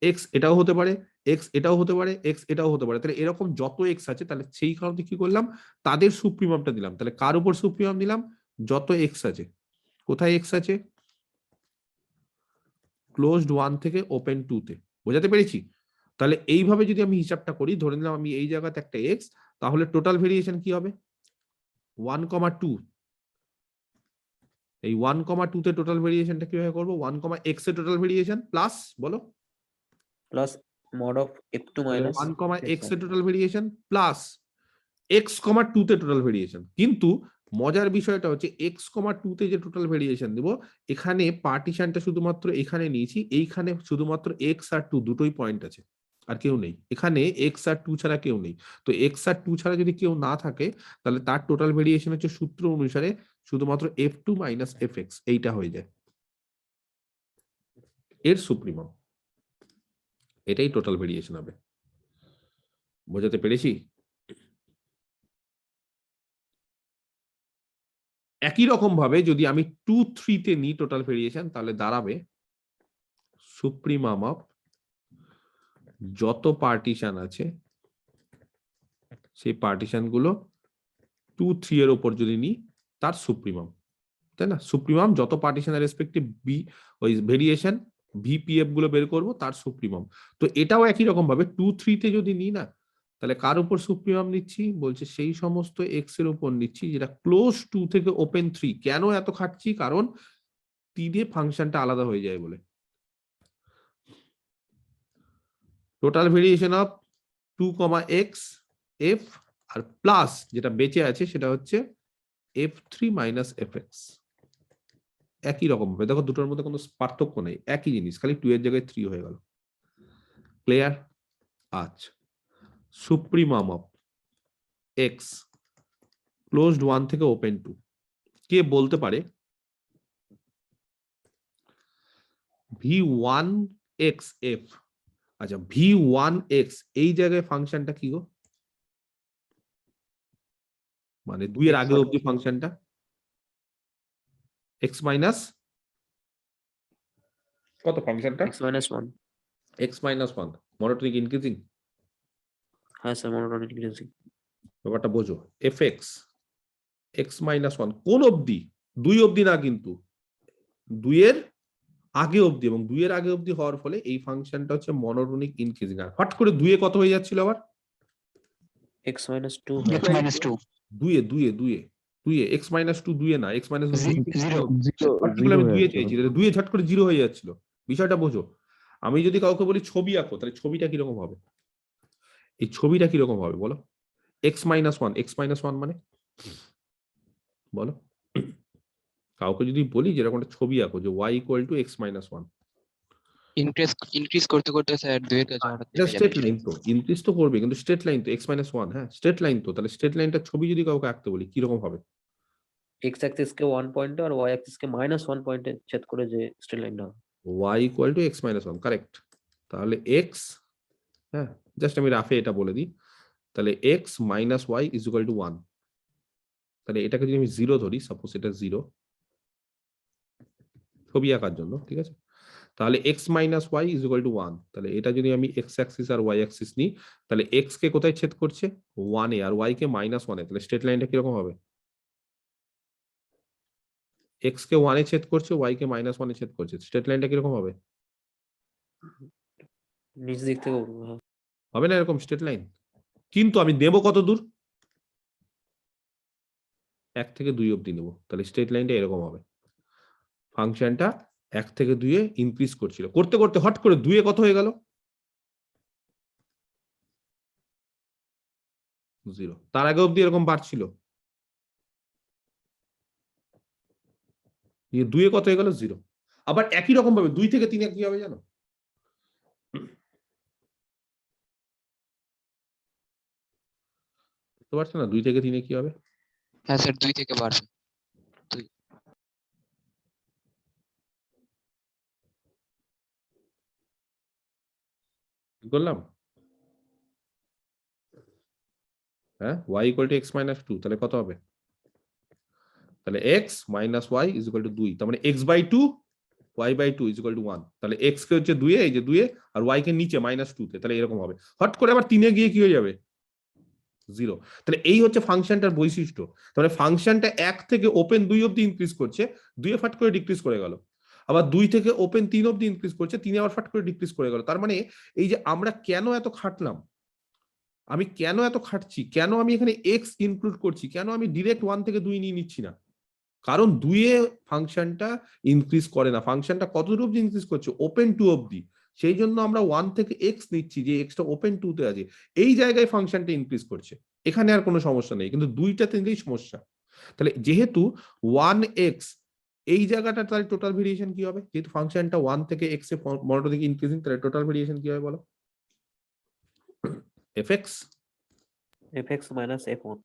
এক্স এটাও হতে পারে, এক্স এটাও হতে পারে, এক্স এটাও হতে পারে। তাহলে এরকম যত এক্স আছে, তাহলে সেই কারণে কি করলাম, তাদের সুপ্রিমামটা দিলাম। তাহলে কার উপর সুপ্রিমাম দিলাম, যত এক্স আছে। কোথায় এক্স আছে, ক্লোজড 1 থেকে ওপেন 2 তে। বোঝাতে পেরেছি? তাহলে এইভাবে যদি আমি হিসাবটা করি, ধরে নিলাম আমি এই জায়গাতে একটা এক্স, তাহলে টোটাল ভেরিয়েশন কি হবে, 1,2। এই 1,2 তে টোটাল ভেরিয়েশনটা কিভাবে করবো, 1, x এর টোটাল ভেরিয়েশন প্লাস, বলো, plus mod of f2 minus 1, x এর টোটাল ভেরিয়েশন প্লাস x, 2 তে টোটাল ভেরিয়েশন। কিন্তু মজার বিষয়টা হচ্ছে x, 2 তে যে টোটাল ভেরিয়েশন দেব, এখানে পার্টিশনটা শুধুমাত্র এখানে নিয়েছি, এইখানে শুধুমাত্র x আর 2 দুটোই পয়েন্ট আছে, আর কেউ নেই এখানে, x আর 2 ছাড়া কেউ নেই। তো x আর 2 ছাড়া যদি কেউ না থাকে, তাহলে তার টোটাল ভেরিয়েশন হচ্ছে সূত্র অনুসারে শুধুমাত্র f2 মাইনাস fx, এইটা হয়ে যায় এর সুপ্রিমাম। এটাই টোটাল ভেরিয়েশন হবে। বোঝাতে পেরেছি? একই রকম ভাবে যদি আমি 2, 3 তে নিই টোটাল ভেরিয়েশন, তাহলে দাঁড়াবে সুপ্রিমাম অফ যত পার্টিশন আছে সেই পার্টিশন গুলো 2, 3 এর উপর যদি নিই, তার সুপ্রিমাম, তাই না? সুপ্রিমাম যত পার্টিশনের রেসপেক্টিভ বি ওই ভেরিয়েশন ভিপিএফ গুলো বের করব, তার সুপ্রিমাম। তো এটাও একই রকম ভাবে 2, 3 তে যদি নিই না, তাহলে কার উপর সুপ্রিমাম নিচ্ছি, বলছে সেই সমস্ত এক্স এর উপর নিচ্ছি যেটা ক্লোজ 2 থেকে ওপেন 3। কেন এত খাটছি, কারণ টি দিয়ে ফাংশনটা আলাদা হয়ে যায় বলে। Total variation of 2, x f আর প্লাস যেটা বেঁচে আছে সেটা হচ্ছে f3 মাইনাস fx। একই রকম ভাবে দেখো, দুটোর মধ্যে কোনো পার্থক্য নেই, একই জিনিস, খালি 2 এর জায়গায় 3 হয়ে গেল। ক্লিয়ার? আচ্ছা, সুপ্রিমাম অফ x ক্লোজড 1 থেকে ওপেন 2, কে বলতে পারে v1xf। আচ্ছা, v1x এই জায়গায় ফাংশনটা কি গো, মানে 2 এর আগে অবধি ফাংশনটা x মাইনাস কত, ফাংশনটা x minus 1। x minus 1 monotonic increasing. হ্যাঁ স্যার মনোটোনিক ইনক্রিজিং। ব্যাপারটা বোঝো, F x x minus one কোন অবধি, 2 অবধি না কিন্তু 2 এর আগে অবধি, এবং 2 এর আগে অবধি হওয়ার ফলে এই ফাংশনটা হচ্ছে মনোটোনিক ইনক্রিজিং। আর হট করে 2 এ কত হয়ে যাচ্ছিল আবার, x minus 2 x minus 2 2 এ 2 এ 2 এ 2 এ এক্স মাইনাস 2 2 এ না, এক্স মাইনাস 2 0 আমি 2 এ চাইছি, 2 এ ঝট করে 0 হয়ে যাচ্ছিল। বিষয়টা বোঝো, আমি যদি কাউকে বলি ছবি আঁকো, তাহলে ছবিটা কিরকম হবে, এই ছবিটা কিরকম হবে বলো, এক্স মাইনাস ওয়ান মানে বলো, কাউকে যদি বলি যেরকম একটা ছবি আঁকো যে y equal to x minus one, increase করতে করতে স্যার 2 এর কাছে হঠাৎ এটা থেমে স্ট্রেট যাবে। লাইন, তো ইনক্রিজ তো করবে কিন্তু স্ট্রেট লাইন তো, এক্স মাইনাস ওয়ান, হ্যাঁ স্ট্রেট লাইন তো, তাহলে স্ট্রেট লাইনটা ছবি যদি কাউকে আঁকতে বলি কিরকম হবে, x axis কে 1 পয়েন্টে আর y axis কে -1 পয়েন্টে ছেদ করে যে স্ট্রেট লাইনটা হবে। y equal to x minus one, correct. তাহলে x, হ্যাঁ জাস্ট আমি রাফে এটা বলে দিই, তাহলে x minus y is equal to 1, তাহলে এটাকে যদি আমি 0 ধরি, সাপোজ এটা 0 ছবি আঁকার জন্য, ঠিক আছে, তাহলে x minus y is equal to 1, তাহলে এটা যদি আমি x অ্যাক্সিস আর y অ্যাক্সিস নিই, তাহলে x কে কোথায় ছেদ করছে 1 এ, আর y কে -1 এ, তাহলে স্ট্রেট লাইনটা কিরকম হবে, x কে 1 এ ছেদ করছে, y কে -1 এ ছেদ করছে, স্ট্রেট লাইনটা কিরকম হবে, নিচ দিক থেকে উঠবো, হ্যাঁ। হবে না এরকম স্ট্রেট লাইন, কিন্তু আমি দেব কত দূর, 1 থেকে 2 অবধি নেব, তাহলে স্ট্রেট লাইনটা এরকম হবে। ফাংশনটা 1 থেকে 2 এ ইনক্রিজ করছিল, করতে করতে হট করে 2 এ কত হয়ে গেল 0, তার আগে অবধি এরকম বাড়ছিল, 2 এ কত হয়ে গেল 0। আবার একই রকম ভাবে 2 থেকে 3 এ কি হবে জানো, বুঝতে পারছো না 2 থেকে 3 এ কি হবে, হ্যাঁ স্যার 2 থেকে বাড়বে। কি করলাম, হ্যাঁ y equal to x minus 2, তাহলে কত হবে, তাহলে x minus y is equal to 2, তার মানে x by 2 y by 2 is equal to 1, তাহলে x কে হচ্ছে 2 এ, এই যে 2 এ, আর y কে নিচে -2 তে, তাহলে এরকম হবে। হট করে আবার 3 এ গিয়ে কি হয়ে যাবে 0, তাহলে এই হচ্ছে ফাংশনটার বৈশিষ্ট্য। তাহলে ফাংশনটা 1 থেকে ওপেন 2 অবধি ইনক্রিজ করছে, 2 এ ফাট করে ডিক্রিজ করে গেল, আবার 2 থেকে ওপেন 3 অবধি ইনক্রিজ করছে, 3 এ আবার ফাট করে ডিক্রিজ করে গেল। তার মানে এই যে আমরা কেন এত খাটলাম, আমি কেন এত খাটছি, কেন আমি এখানে এক্স ইনক্লুড করছি, কেন আমি ডিরেক্ট 1 থেকে 2 নিয়ে নিচ্ছি না, কারণ 2 এ ফাংশনটা ইনক্রিজ করে না, ফাংশনটা কত দূর অবধি ইনক্রিজ করছে ওপেন 2 অবধি, সেই জন্য আমরা 1 থেকে এক্স নিচ্ছি, যে এক্সটা ওপেন 2 তে আছে, এই জায়গায় ফাংশনটা ইনক্রিজ করছে, এখানে আর কোনো সমস্যা নেই, কিন্তু 2টাতে নিলেই সমস্যা। তাহলে যেহেতু 1x এই জায়গাটা, তার টোটাল ভেরিয়েশন কি হবে, যেহেতু ফাংশনটা 1 থেকে x এ মনোটোনিক ইনক্রিজিং, তাহলে টোটাল ভেরিয়েশন কি হবে বলো, fx fx minus f1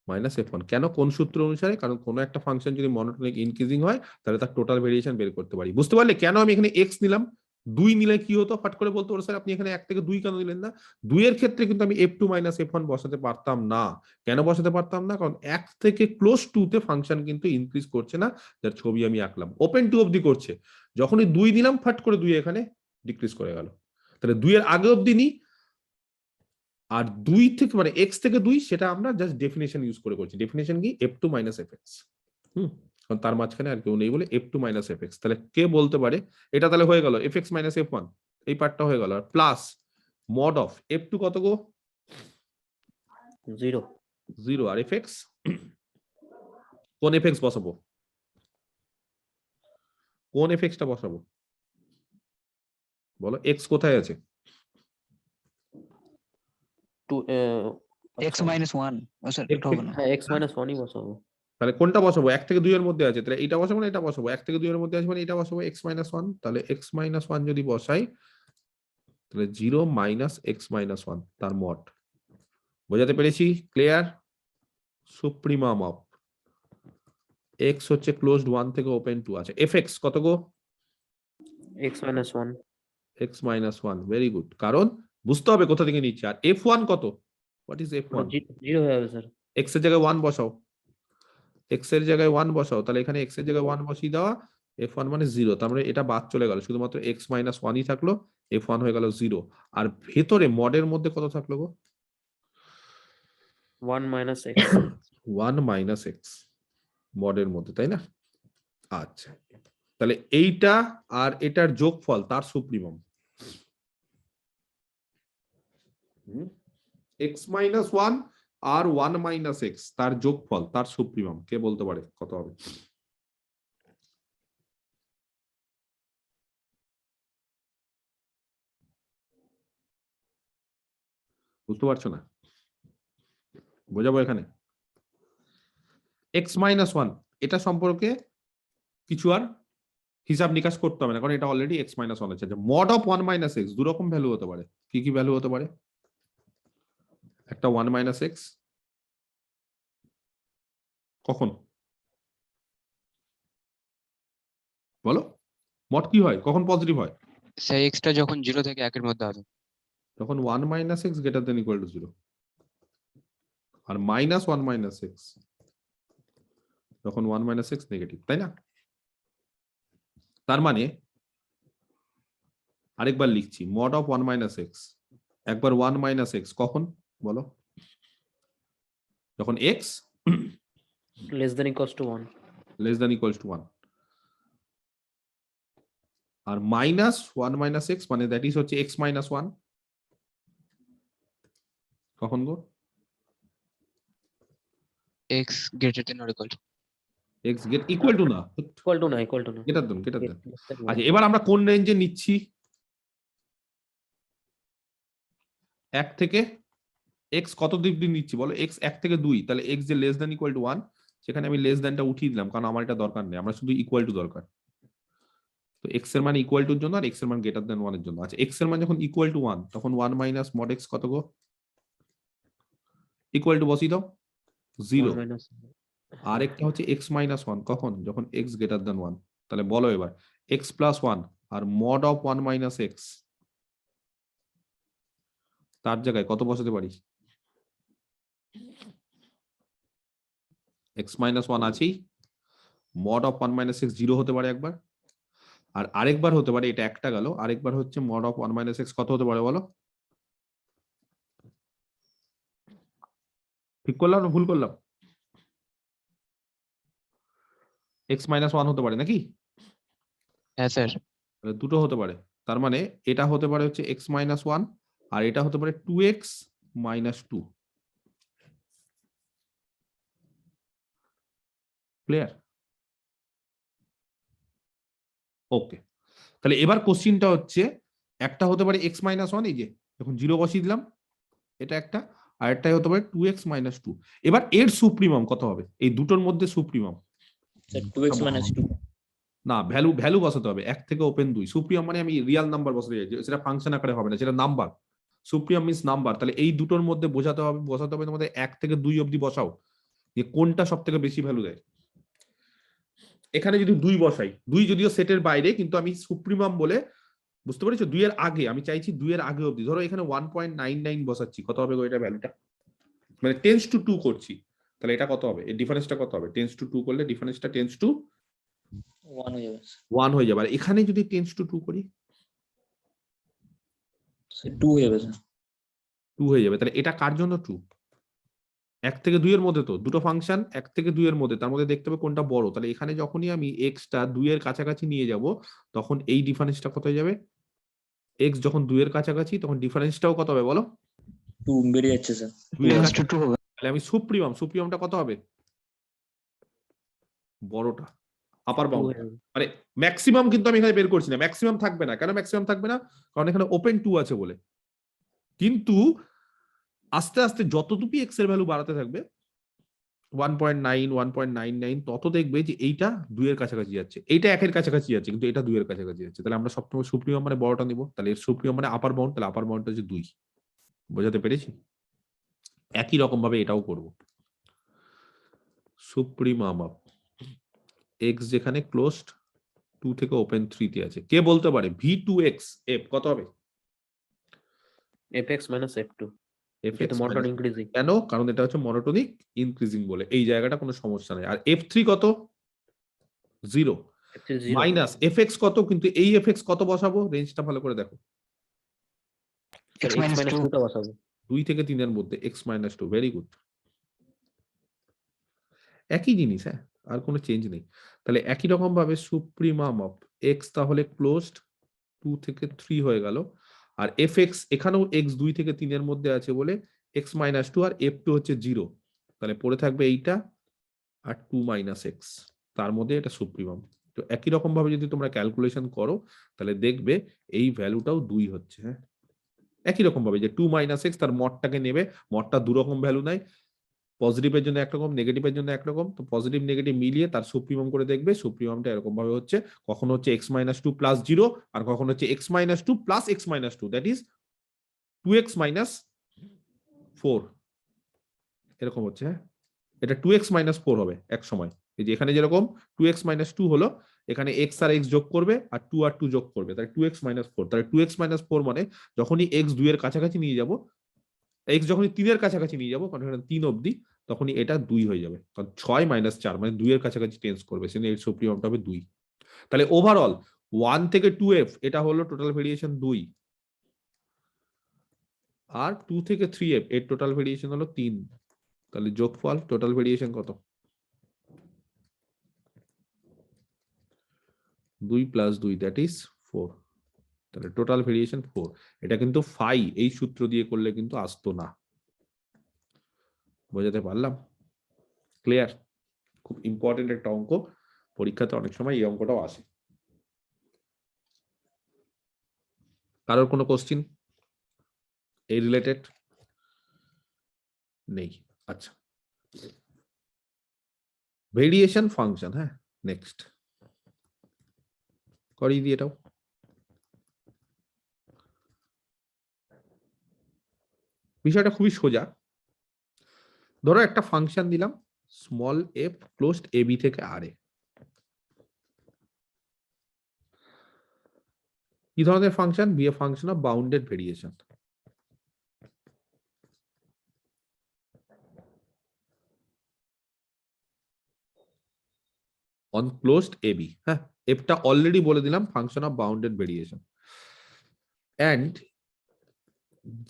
minus f1, কেন কোন সূত্র অনুসারে, কারণ কোন একটা ফাংশন যদি মনোটোনিক ইনক্রিজিং হয় তাহলে তার টোটাল ভেরিয়েশন বের করতে পারি। বুঝতে পারলে কেন আমি এখানে x নিলাম, 2 নিলে কি হতো, ফট করে বলতে পারো স্যার আপনি এখানে 1 থেকে 2 কেন দিলেন না, 2 এর ক্ষেত্রে কিন্তু আমি f2 মাইনাস f1 বসাতে পারতাম না। কেন বসাতে পারতাম না, কারণ 1 থেকে ক্লোজ 2 তে ফাংশন কিন্তু ইনক্রিজ করছে না, যার ছবি আমি আঁকলাম, ওপেন 2 অবধি করছে, যখনই 2 দিলাম ফট করে 2 এখানে ডিক্রিজ করে গেল, তাহলে 2 এর আগে অবধি নি, আর 2 থেকে মানে x থেকে 2 সেটা আমরা জাস্ট ডেফিনেশন ইউজ করে করছি, ডেফিনেশন কি f2 মাইনাস fx, কারণ তার মাঝখানে আর কেউ নেই বলে f2 মাইনাস fx, তাহলে কে বলতে পারে এটা, তাহলে হয়ে গেল fx মাইনাস f1, এই পার্টটা হয়ে গেল, আর প্লাস মড অফ f2 কত গো 0 আর fx, কোন fx বসাবো, কোন fx টা বসাবো বলো, x কোথায় আছে, 2 x minus 1 স্যার X এটা হবে না হ্যাঁ x minus 1 ই বসাবো। তাহলে কোনটা বসাবো, 1 থেকে 2 এর মধ্যে আছে, তাহলে এটা বসাবো না এটা বসাবো, 1 থেকে 2 এর মধ্যে আছে মানে এটা বসাবো x মাইনাস 1, তাহলে x মাইনাস 1 যদি বসাই তাহলে 0 মাইনাস x মাইনাস 1 তার মড, বোঝাতে পেরেছি, ক্লিয়ার, সুপ্রিমাম অফ x হচ্ছে ক্লোজড 1 থেকে ওপেন 2 আছে, fx কত গো x minus 1 x minus 1, very good, কারণ বুঝতে হবে কোথা থেকে নিচ্ছে, আর f1 কত, হোয়াট ইজ f1, 0 হয়ে যাবে স্যার। x এর জায়গায় 1 বসাও, x এর জায়গায় 1 বসাও, তাহলে এখানে x এর জায়গায় 1 বসিয়ে দেওয়া, f1 মানে 0, তার মানে এটা বাদ চলে গেল, শুধুমাত্র x মাইনাস 1ই থাকলো, f1 হয়ে গেল 0, আর ভেতরে মডের মধ্যে কত থাকলো গো 1 minus x 1 মাইনাস এক্স মডের মধ্যে, তাই না? আচ্ছা, তাহলে এইটা আর এটার যোগফল তার সুপ্রিমম, এক্স মাইনাস ওয়ান আর 1 মাইনাস এক্স তার যোগফল তার সুপ্রিমম। কে বলতে পারে কত হবে? বুঝতে পারছো না? বোঝাবো এখানে এক্স মাইনাস ওয়ান, এটা সম্পর্কে কিছু আর হিসাব নিকাশ করতে হবে না, কারণ এটা অলরেডি এক্স মাইনাস ওয়ান আছে। মড অফ 1 মাইনাস এক্স দু রকম ভ্যালু হতে পারে। কি কি ভ্যালু হতে পারে? একটা 1 মাইনাস এক্স কখন বলো, মড কি হয়, কখন পজিটিভ হয়? সেই এক্সটা যখন 0 থেকে 1 এর মধ্যে হবে। তখন 1 minus x greater than equal to 0, আর মাইনাস 1 মাইনাস এক্স যখন 1 মাইনাস এক্স নেগেটিভ, তাই না? তার মানে আরেকবার লিখছি, মড অফ 1 মাইনাস এক্স, একবার 1 মাইনাস এক্স কখন বলো, যখন x less than equals to 1 less than equals to 1, আর মাইনাস 1 মাইনাস এক্স মানে দ্যাট ইজ হচ্ছে এক্স মাইনাস 1 কখন গো? x greater than or equal to x get equal to না, equal to না greater than, greater than. less than 1 আচ্ছা, এবার আমরা কোন রেঞ্জে নিচ্ছি? 1 থেকে এক্স কত অব্দি নিচ্ছি বলো? এক্স 1 থেকে 2, তাহলে এক্স যে লেস দ্যান ইকুয়াল টু 1, সেখানে আমি লেস দ্যানটা উঠিয়ে দিলাম, কারণ আমার এটা দরকার নেই, আমরা শুধু ইকুয়াল টু দরকার। তো এক্স এর মান ইকুয়াল টুর জন্য আর এক্স এর মান গ্রেটার দেন 1 এর জন্য। আচ্ছা, এক্স এর মান যখন ইকুয়াল টু 1, তখন 1 মাইনাস মড এক্স কত গো? ইকুয়াল টু বসিয়ে দাও 0, 1 minus আর একটা হচ্ছে এক্স মাইনাস 1 কখন? যখন এক্স গ্রেটার দেন 1। তাহলে বলো এবার এক্স প্লাস 1 আর মড অফ 1 মাইনাস এক্স তার জায়গায় কত বসাতে পারি? এক্স মাইনাস 1 আছেই, মড অফ 1 মাইনাস এক্স 0 হতে পারে একবার, আর আরেকবার হতে পারে, এটা একটা গেল, আরেকবার হচ্ছে মড অফ 1 মাইনাস এক্স কত হতে পারে বলো? ঠিক করলাম না ভুল করলাম? এক্স মাইনাস 1 হতে পারে নাকি? হ্যাঁ স্যার। তাহলে দুটো হতে পারে, তার মানে এটা হতে পারে হচ্ছে এক্স মাইনাস 1 আর এটা হতে পারে 2x মাইনাস 2। ক্লিয়ার? ওকে, তাহলে এবার কোশ্চিনটা হচ্ছে, একটা হতে পারে এক্স মাইনাস 1, এই যে যখন 0 বসিয়ে দিলাম এটা একটা, আর একটাই হতে পারে 2x মাইনাস 2। এবার এর সুপ্রিমাম কত হবে এই দুটোর মধ্যে? সুপ্রিমাম স্যার 2x minus 2 না, ভ্যালু বসাতে হবে 1 থেকে ওপেন 2। সুপ্রিমাম মানে আমি রিয়াল নাম্বার বসাতে চাইছি, সেটা ফাংশন আকারে হবে না, সেটা নাম্বার। Supremum means number. তাহলে এই দুটোর মধ্যে বসাতে হবে তোমাদের 1 থেকে 2 অবধি বসাও, যে কোনটা সব থেকে বেশি ভ্যালু দেয়। এখানে যদি 2 বসাই, 2 যদিও সেটের বাইরে, কিন্তু আমি সুপ্রিমাম বলে বুঝতে পেরেছো, 2 এর আগে আমি চাইছি 2 এর আগে অবধি। ধরো এখানে 1.99 বসাচ্ছি, কত হবে গো এটা ভ্যালুটা? মানে টেন্স টু 2 করছি, তাহলে এটা কত হবে? এর ডিফারেন্সটা কত হবে? টেন্স টু 2 করলে ডিফারেন্সটা টেন্স টু 1 হয়ে যাবে 1 হয়ে যাবে। আর এখানে যদি টেন্স টু 2 করি, স্যার 2 হয়ে যাবে স্যার 2 হয়ে যাবে। তাহলে এটা কার জন্য 2? 1 থেকে 2 এর মধ্যে, তো দুটো ফাংশন 1 থেকে 2 এর মধ্যে, তার মধ্যে দেখতে হবে কোনটা বড়। তাহলে এখানে যখনই আমি এক্সটা 2 এর কাছাকাছি নিয়ে যাব, তখন এই ডিফারেন্সটা কত হয়ে যাবে? এক্স যখন 2 এর কাছাকাছি, তখন ডিফারেন্সটাও কত হবে বলো? 2 বেরিয়ে যাচ্ছে স্যার 2 এর equals কাছাকাছি। to 2 হবে। তাহলে আমি সুপ্রিমামটা কত হবে? বড়টা, আপার 2 বাউন্ড। হয়ে যাবে। মানে ম্যাক্সিমাম কিন্তু আমি এখানে বের করছি না, ম্যাক্সিমাম থাকবে না। কেন ম্যাক্সিমাম থাকবে না? কারণ এখানে ওপেন 2 আছে বলে। কিন্তু আস্তে আস্তে যতটুকু এক্স এর ভ্যালু বাড়াতে থাকবে, 1.9 1.99, তত দেখবে যে এইটা 2 এর কাছাকাছি যাচ্ছে, এইটা 1 এর কাছাকাছি যাচ্ছে, কিন্তু এটা 2 এর কাছাকাছি যাচ্ছে। তাহলে আমরা সবসময় সুপ্রিমাম মানে বড়টা নিব। তাহলে এর সুপ্রিমাম মানে আপার বাউন্ড, তাহলে আপার বাউন্ডটা হচ্ছে 2। বোঝাতে পেরেছি? একই রকম ভাবে এটাও করব। সুপ্রিমাম অফ এক্স যেখানে ক্লোজড 2 থেকে ওপেন 3 তে আছে, কে বলতে পারে? v2x f কত হবে? fx minus f2 fx এটা মনোটোন ইনক্রিজিং। কেন? কারণ এটা হচ্ছে মনোটোনিক ইনক্রিজিং বলে, এই জায়গাটা কোনো সমস্যা নেই। আর f3 কত? 0 মাইনাস fx কত? কিন্তু এই fx কত বসাবো? রেঞ্জটা ভালো করে দেখো, x minus 2 2 টা বসাবো। 2 থেকে 3 এর মধ্যে x minus 2। Very good. একই জিনিস, হ্যাঁ, আর কোনো চেঞ্জ নেই। তাহলে একই রকম ভাবে সুপ্রিমাম অফ এক্স তাহলে ক্লোজড 2 থেকে 3 হয়ে গেল, আর এফ এক্স এখানেও এক্স 2 থেকে 3 এর মধ্যে আছে বলে এক্স মাইনাস 2 আর এফ 2 হচ্ছে 0, তাহলে পড়ে থাকবে এইটা আর 2 মাইনাস এক্স, তার মধ্যে এটা সুপ্রিমাম। তো একই রকম ভাবে যদি তোমরা ক্যালকুলেশন করো তাহলে দেখবে এই ভ্যালুটাও 2 হচ্ছে, হ্যাঁ, একই রকম ভাবে যে 2 মাইনাস এক্স তার মডটাকে নেবে, মডটা দু রকম ভ্যালু নাই, পজিটিভের জন্য একরকম, নেগেটিভের জন্য একরকম, তো পজিটিভ নেগেটিভ মিলিয়ে তার সুপ্রিমাম করে দেখবে, সুপ্রিমামটা এরকম ভাবে হচ্ছে কখনো হচ্ছে এক্স মাইনাস 2 প্লাস 0 আর কখনো হচ্ছে x minus 2 plus x minus 2, that is 2x minus 4, এরকম হচ্ছে, হ্যাঁ, এটা 2x মাইনাস 4 হবে এক সময়। এই যে এখানে যেরকম 2x মাইনাস 2 হলো, এখানে x আর x যোগ করবে আর 2 আর 2 যোগ করবে, তাহলে 2x মাইনাস 4, তাহলে 2x মাইনাস 4 মানে যখনই x 2 এর কাছাকাছি নিয়ে যাব, x যখনই 3 এর কাছাকাছি নিয়ে যাব, কারণ এখানে 3 অবধি, তখনই এটা 2 হয়ে যাবে, কারণ 6 মাইনাস 4 মানে 2 এর কাছাকাছি টেন্স করবে, সেজন্য এর সুপ্রিমামটা হবে 2। তাহলে ওভারঅল 1 থেকে 2f এটা হলো টোটাল ভেরিয়েশন 2, আর 2 থেকে 3f এর টোটাল ভেরিয়েশন হলো 3, তাহলে যোগফল টোটাল ভেরিয়েশন কত? 2 প্লাস 2 দ্যাট ইজ 4, তাহলে টোটাল ভেরিয়েশন 4। এটা কিন্তু ফাই এই সূত্র দিয়ে করলে কিন্তু আসতো না, বোঝাতে পারলাম? ক্লিয়ার? খুব ইম্পর্টেন্ট একটা অঙ্ক, পরীক্ষাতে অনেক সময় এই অঙ্কটাও আসে। কারোর কোনো কোশ্চিন এই রিলেটেড নেই? আচ্ছা, ভেরিয়েশন ফাংশন, হ্যাঁ, নেক্সট করিয়ে দিই এটাও। বিষয়টা খুবই সোজা। ধরো একটা ফাংশন দিলাম small f closed A B থেকে আর এ। কি ধরনের function? Be a function of bounded variation. On closed A B, হ্যাঁ, এফটা অলরেডি বলে দিলাম function of bounded variation. And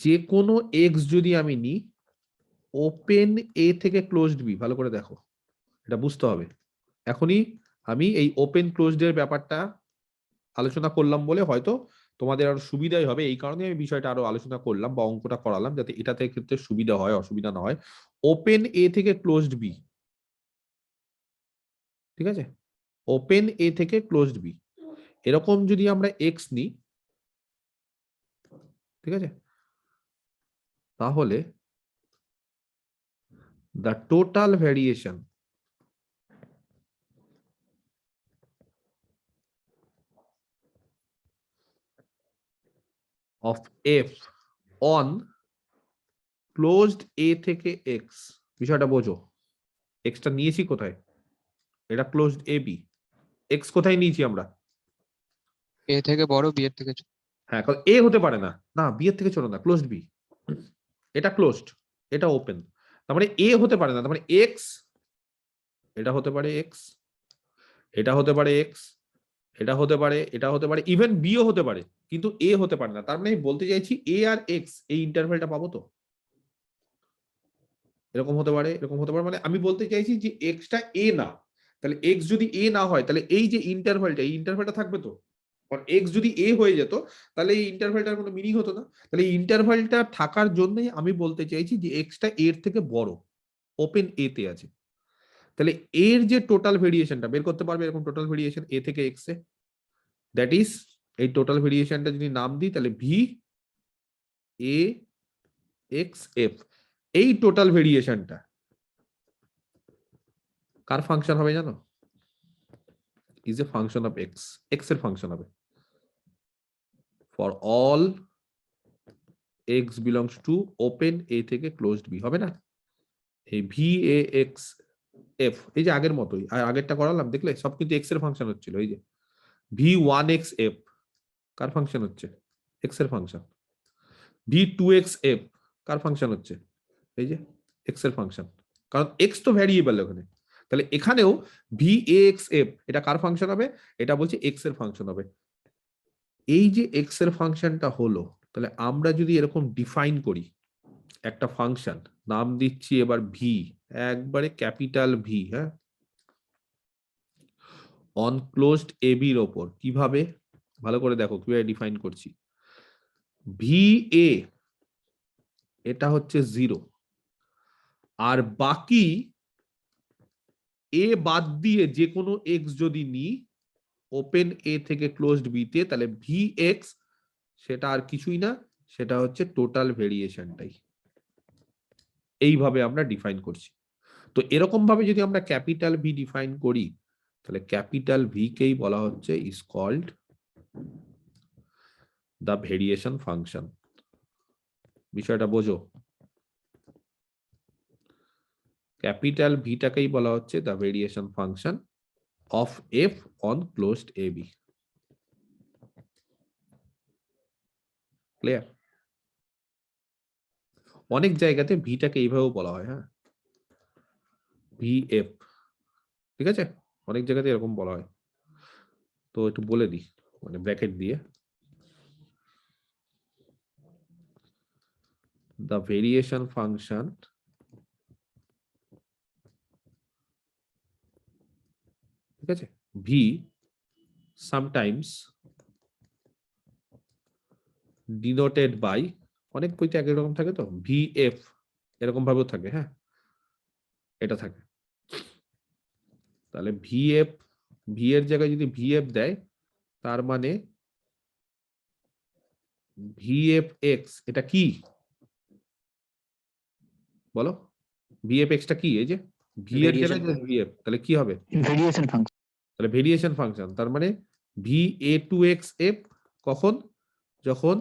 যে কোনো এক্স যদি আমি নিই ওপেন এ থেকে ক্লোজড বি, ভালো করে দেখো, এটা বুঝতে হবে। এখনই আমি এই ওপেন ক্লোজড এর ব্যাপারটা আলোচনা করলাম বলে হয়তো তোমাদের আরো সুবিধাই হবে, এই কারণে আমি বিষয়টা আরো আলোচনা করলাম বা অঙ্কটা করালাম, যাতে এটাতে ক্ষেত্রে সুবিধা হয়, অসুবিধা না হয়। ওপেন এ থেকে ক্লোজড বি, ঠিক আছে, ওপেন এ থেকে ক্লোজড বি, এরকম যদি আমরা এক্স নিই, ঠিক আছে, তাহলে the total variation of f on closed a থেকে x, বিষয়টা বোঝো, x টা নিয়েছি কোথায়? এটা ক্লোজড এ বি, x কোথায় নিয়েছি আমরা? এ থেকে বড়, বি এর থেকে ছোট। হ্যাঁ, কারণ এ হতে পারে না, না বি এর থেকে ছোট না, ক্লোজড বি, এটা ক্লোজড, এটা ওপেন, তার মানে এ হতে পারে না, তার মানে এক্স, এটা হতে পারে এক্স, এটা হতে পারে এক্স, এটা হতে পারে, এটা হতে পারে, ইভেন বিও হতে পারে, কিন্তু এ হতে পারে না। তার মানে আমি বলতে চাইছি এ আর এক্স এই ইন্টারভ্যালটা পাবো তো, এরকম হতে পারে, এরকম হতে পারে, মানে আমি বলতে চাইছি যে এক্সটা এ না, তাহলে এক্স যদি এ না হয় তাহলে এই যে ইন্টারভ্যালটা, এই ইন্টারভ্যালটা থাকবে তো, কারণ এক্স যদি এ হয়ে যেত তাহলে এই ইন্টারভ্যালটার কোনো মিনিং হতো না। তাহলে এই ইন্টারভ্যালটা থাকার জন্যই আমি বলতে চাইছি যে এক্সটা এর থেকে বড়, ওপেন এ তে আছে, তাহলে এর যে টোটাল ভেরিয়েশনটা বের করতে পারবে, এরকম টোটাল ভেরিয়েশন এ থেকে এক্স এ, দ্যাট ইজ এই টোটাল ভেরিয়েশনটা যদি নাম দিই তাহলে ভি এ এক্স এফ, এই টোটাল ভেরিয়েশনটা কার ফাংশন হবে জানো? Is a function of X, X এর ফাংশন হবে for all X belongs to open A থেকে ক্লোজড বি, হবে না? এই ভি এ এক্স এফ, এই যে আগের মতোই, আর আগেরটা করালাম দেখলে সব কিন্তু এক্স এর ফাংশন হচ্ছিল, এই যে ভি ওয়ান এক্স এফ কার ফাংশন হচ্ছে? এক্স এর function. V two x F কার ফাংশন হচ্ছে? এই যে এক্স এর ফাংশন, কারণ এক্স তো ভ্যারিয়েবল ওখানে, তাহলে এখানেও ভি এক্স এফ এটা কার ফাংশন হবে? এটা বলছে এক্স এর ফাংশন হবে। এই যে এক্স এর ফাংশনটা হলো, তাহলে আমরা যদি এরকম ডিফাইন করি, একটা ফাংশন নাম দিচ্ছি এবার ভি, একবারে ক্যাপিটাল ভি, হ্যাঁ, অন ক্লোজড এ বির ওপর। কিভাবে? ভালো করে দেখো কিভাবে ডিফাইন করছি। ভি এ এটা হচ্ছে 0, আর বাকি এ বাদ দিয়ে যে কোনো এক্স যদি নিই ওপেন এ থেকে ক্লোজড বি তে, তাহলে ভি এক্স সেটা আর কিছুই না, সেটা হচ্ছে টোটাল ভেরিয়েশনটাই। এইভাবে আমরা ডিফাইন করছি। তো এরকম ভাবে যদি আমরা ক্যাপিটাল ভি ডিফাইন করি, তাহলে ক্যাপিটাল ভি কেই বলা হচ্ছে is called the variation function. বিষয়টা বোঝো, ক্যাপিটাল ভিটাকেই বলা হচ্ছে the variation function of f on closed A B. Clear? অনেক জায়গাতে ভিটাকে এইভাবেও বলা হয়, হ্যাঁ, ভি এফ, ঠিক আছে, অনেক জায়গাতে এরকম বলা হয়। তো একটু বলে দিই, মানে ব্র্যাকেট দিয়ে, the variation function ঠিক আছে, v sometimes denoted by, অনেক বইতে একই রকম থাকে তো, vf এরকম ভাবেও থাকে, হ্যাঁ, এটা থাকে। তাহলে vf, v এর জায়গায় যদি vf দেয় তার মানে vfx এটা কি বলো, vfx টা কি? এই যে v এর Variation জায়গায় vf, তাহলে কি হবে? Variation function. তাহলে ভেরিয়েশন ফাংশন, তার মানে V A to x f কখন? যখন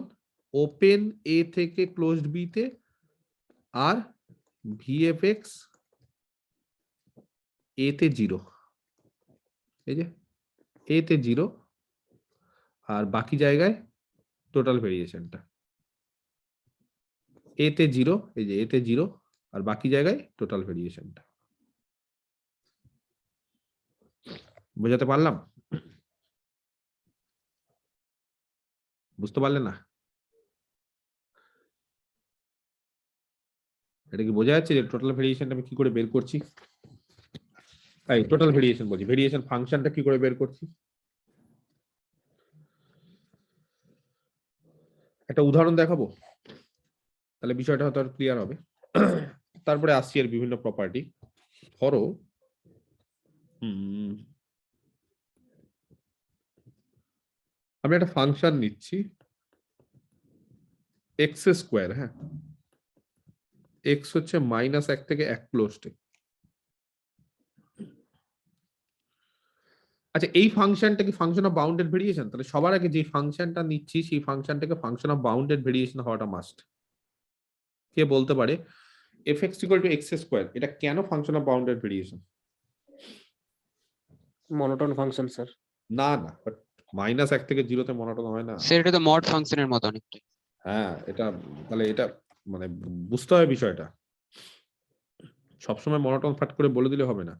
ওপেন এ থেকে ক্লোজড বি তে, আর ভিএফএক্স এ তে 0, এই যে এ তে 0, আর বাকি জায়গায় টোটাল ভেরিয়েশনটা এ তে 0, এই যে এ তে 0, আর বাকি জায়গায় টোটাল ভেরিয়েশনটা। বোঝাতে পারলাম? বুঝতে পারলে না? এটা কি বোঝা যাচ্ছে যে টোটাল ভেরিয়েশনটা আমি কি করে বের করছি? এই টোটাল ভেরিয়েশন বলছি, ভেরিয়েশন ফাংশনটা কি করে বের করছি? একটা উদাহরণ দেখাবো, তাহলে বিষয়টা হয়তো ক্লিয়ার হবে। তারপরে আসছি এর বিভিন্ন প্রপার্টি। ধরো আমি একটা ফাংশন নিচ্ছি এক্স স্কোয়ার, হ্যাঁ, এক্স হচ্ছে -1 থেকে 1 ক্লোজড। আচ্ছা, এই ফাংশনটা কি ফাংশন অফ বাউন্ডেড ভেরিয়েশন? তাহলে সবার আগে যে ফাংশনটা নিচ্ছি সেই ফাংশনটাকে ফাংশন অফ বাউন্ডেড ভেরিয়েশন হওয়াটা মাস্ট। কে বলতে পারে fx = x স্কোয়ার এটা কেন function of bounded variation? Monotone function sir. না না, বাট -1 থেকে 0 তে মনোটোন হয় না। স্যার এটা তো মড ফাংশনের মতো অনেকটা। হ্যাঁ, এটা তাহলে এটা মানে বুঝতে হবে বিষয়টা, সবসময় মনোটোন ফাট করে বলে দিলে হবে না।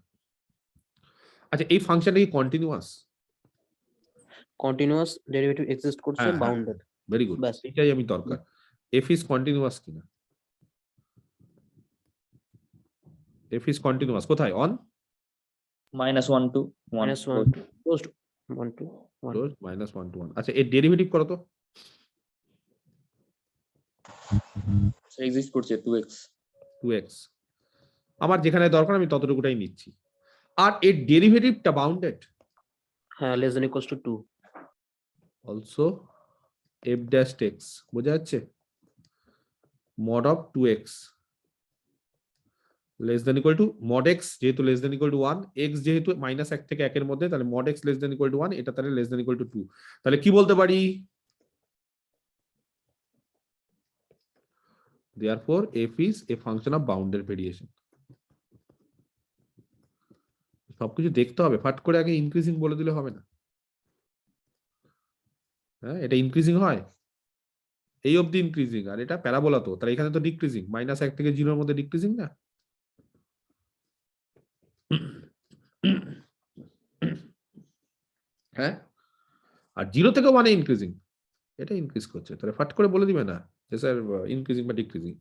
আচ্ছা, এই ফাংশনটা কি কন্টিনিউয়াস? কন্টিনিউয়াস ডেরিভেটিভ এক্সিস্ট করছে, হ্যাঁ, হ্যাঁ, বাউন্ডেড। ভেরি গুড, ব্যাস। এটাই আমি দরকার। f is continuous কিনা, f is continuous কোথায়? On -1 to 1. -1 closed 1 to 1. Close -1 to 1। আচ্ছা, এর ডেরিভেটিভ করো তো। So exist করছে 2x. 2x আমার যেখানে দরকার আমি ততটুকুটাই নিচ্ছি। আর এর ডেরিভেটিভটা বাউন্ডেড, হ্যাঁ, less than equals to 2. Also f dash x, বোঝা যাচ্ছে? mod of 2x less than equal to mod x, যেহেতু less than equal to 1, x যেহেতু -1 থেকে 1 এর মধ্যে, তাহলে mod x less than equal to 1, এটা তাহলে less than equal to 2। তাহলে কি বলতে পারি? Therefore f is a function of bounded variation। সবকিছু দেখতে হবে, ফাট করে আগে ইনক্রিজিং বলে দিলে হবে না। হ্যাঁ, এটা ইনক্রিজিং হয়, এই অবধি ইনক্রিজিং, আর এটা প্যারাবোলা, তো তাহলে এখানে তো ডিক্রিজিং, -1 থেকে 0 এর মধ্যে ডিক্রিজিং না। হ্যাঁ, আর 0 থেকে 1 এ ইনক্রিজিং, এটা ইনক্রিজ করছে, তাহলে ফাট করে বলে দিবে না যে স্যার ইনক্রিজিং বা ডিক্রিজিং।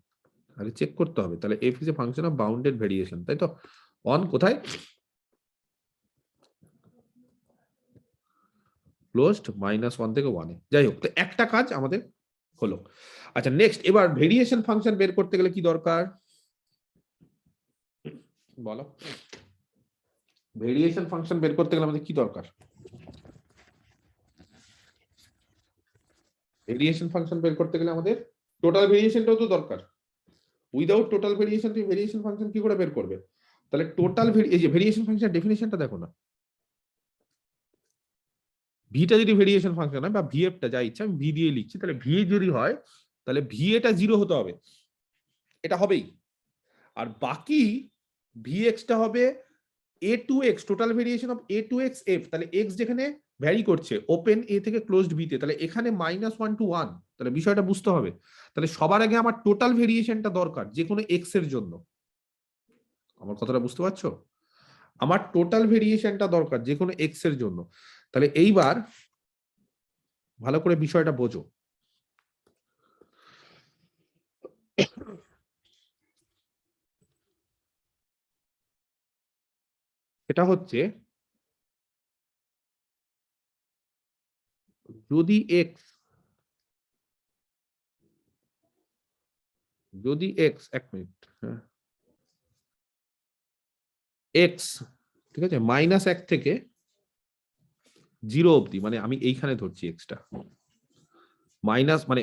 আগে চেক করতে হবে। তাহলে F is a function of bounded variation, তাই তো? অন কোথায়? ক্লোজড -1 থেকে 1 এ। যাই হোক, তো একটা কাজ আমাদের হলো। আচ্ছা, নেক্সট এবার ভেরিয়েশন ফাংশন বের করতে গেলে কি দরকার বলো? ভেরিয়েশন ফাংশন বের করতে গেলে আমাদের কি দরকার? ভেরিয়েশন ফাংশন বের করতে গেলে আমাদের টোটাল ভেরিয়েশনটাও তো দরকার। উইদাউট টোটাল ভেরিয়েশন তুমি ভেরিয়েশন ফাংশন কি করে বের করবে? তাহলে টোটাল এই যে ভেরিয়েশন ফাংশন ডেফিনিশনটা দেখো না, ভিটা যদি ভেরিয়েশন ফাংশন হয় বা ভিএফটা যা ইচ্ছা আমি ভি দিয়ে লিখছি, তাহলে ভি যদি হয় তাহলে ভি এটা 0 হতে হবে, এটা হবেই। আর বাকি ভিএক্সটা হবে A to X, total variation of A to x F. তাহলে এক্স যেখানে ভ্যারি করছে ওপেন এ থেকে ক্লোজড বি তে, তাহলে এখানে -1 to 1। তাহলে বিষয়টা বুঝতে হবে। তাহলে সবার আগে আমার টোটাল ভেরিয়েশনটা দরকার যে কোনো এক্স এর জন্য। আমার কথাটা বুঝতে পারছো? আমার টোটাল ভেরিয়েশনটা দরকার যে কোনো এক্স এর জন্য। তাহলে এইবার ভালো করে বিষয়টা বোঝো। এটা হচ্ছে যদি এক্স এক মিনিট, হ্যাঁ, এক্স ঠিক আছে -1 থেকে 0 অবধি, মানে আমি এইখানে ধরছি এক্সটা মাইনাস, মানে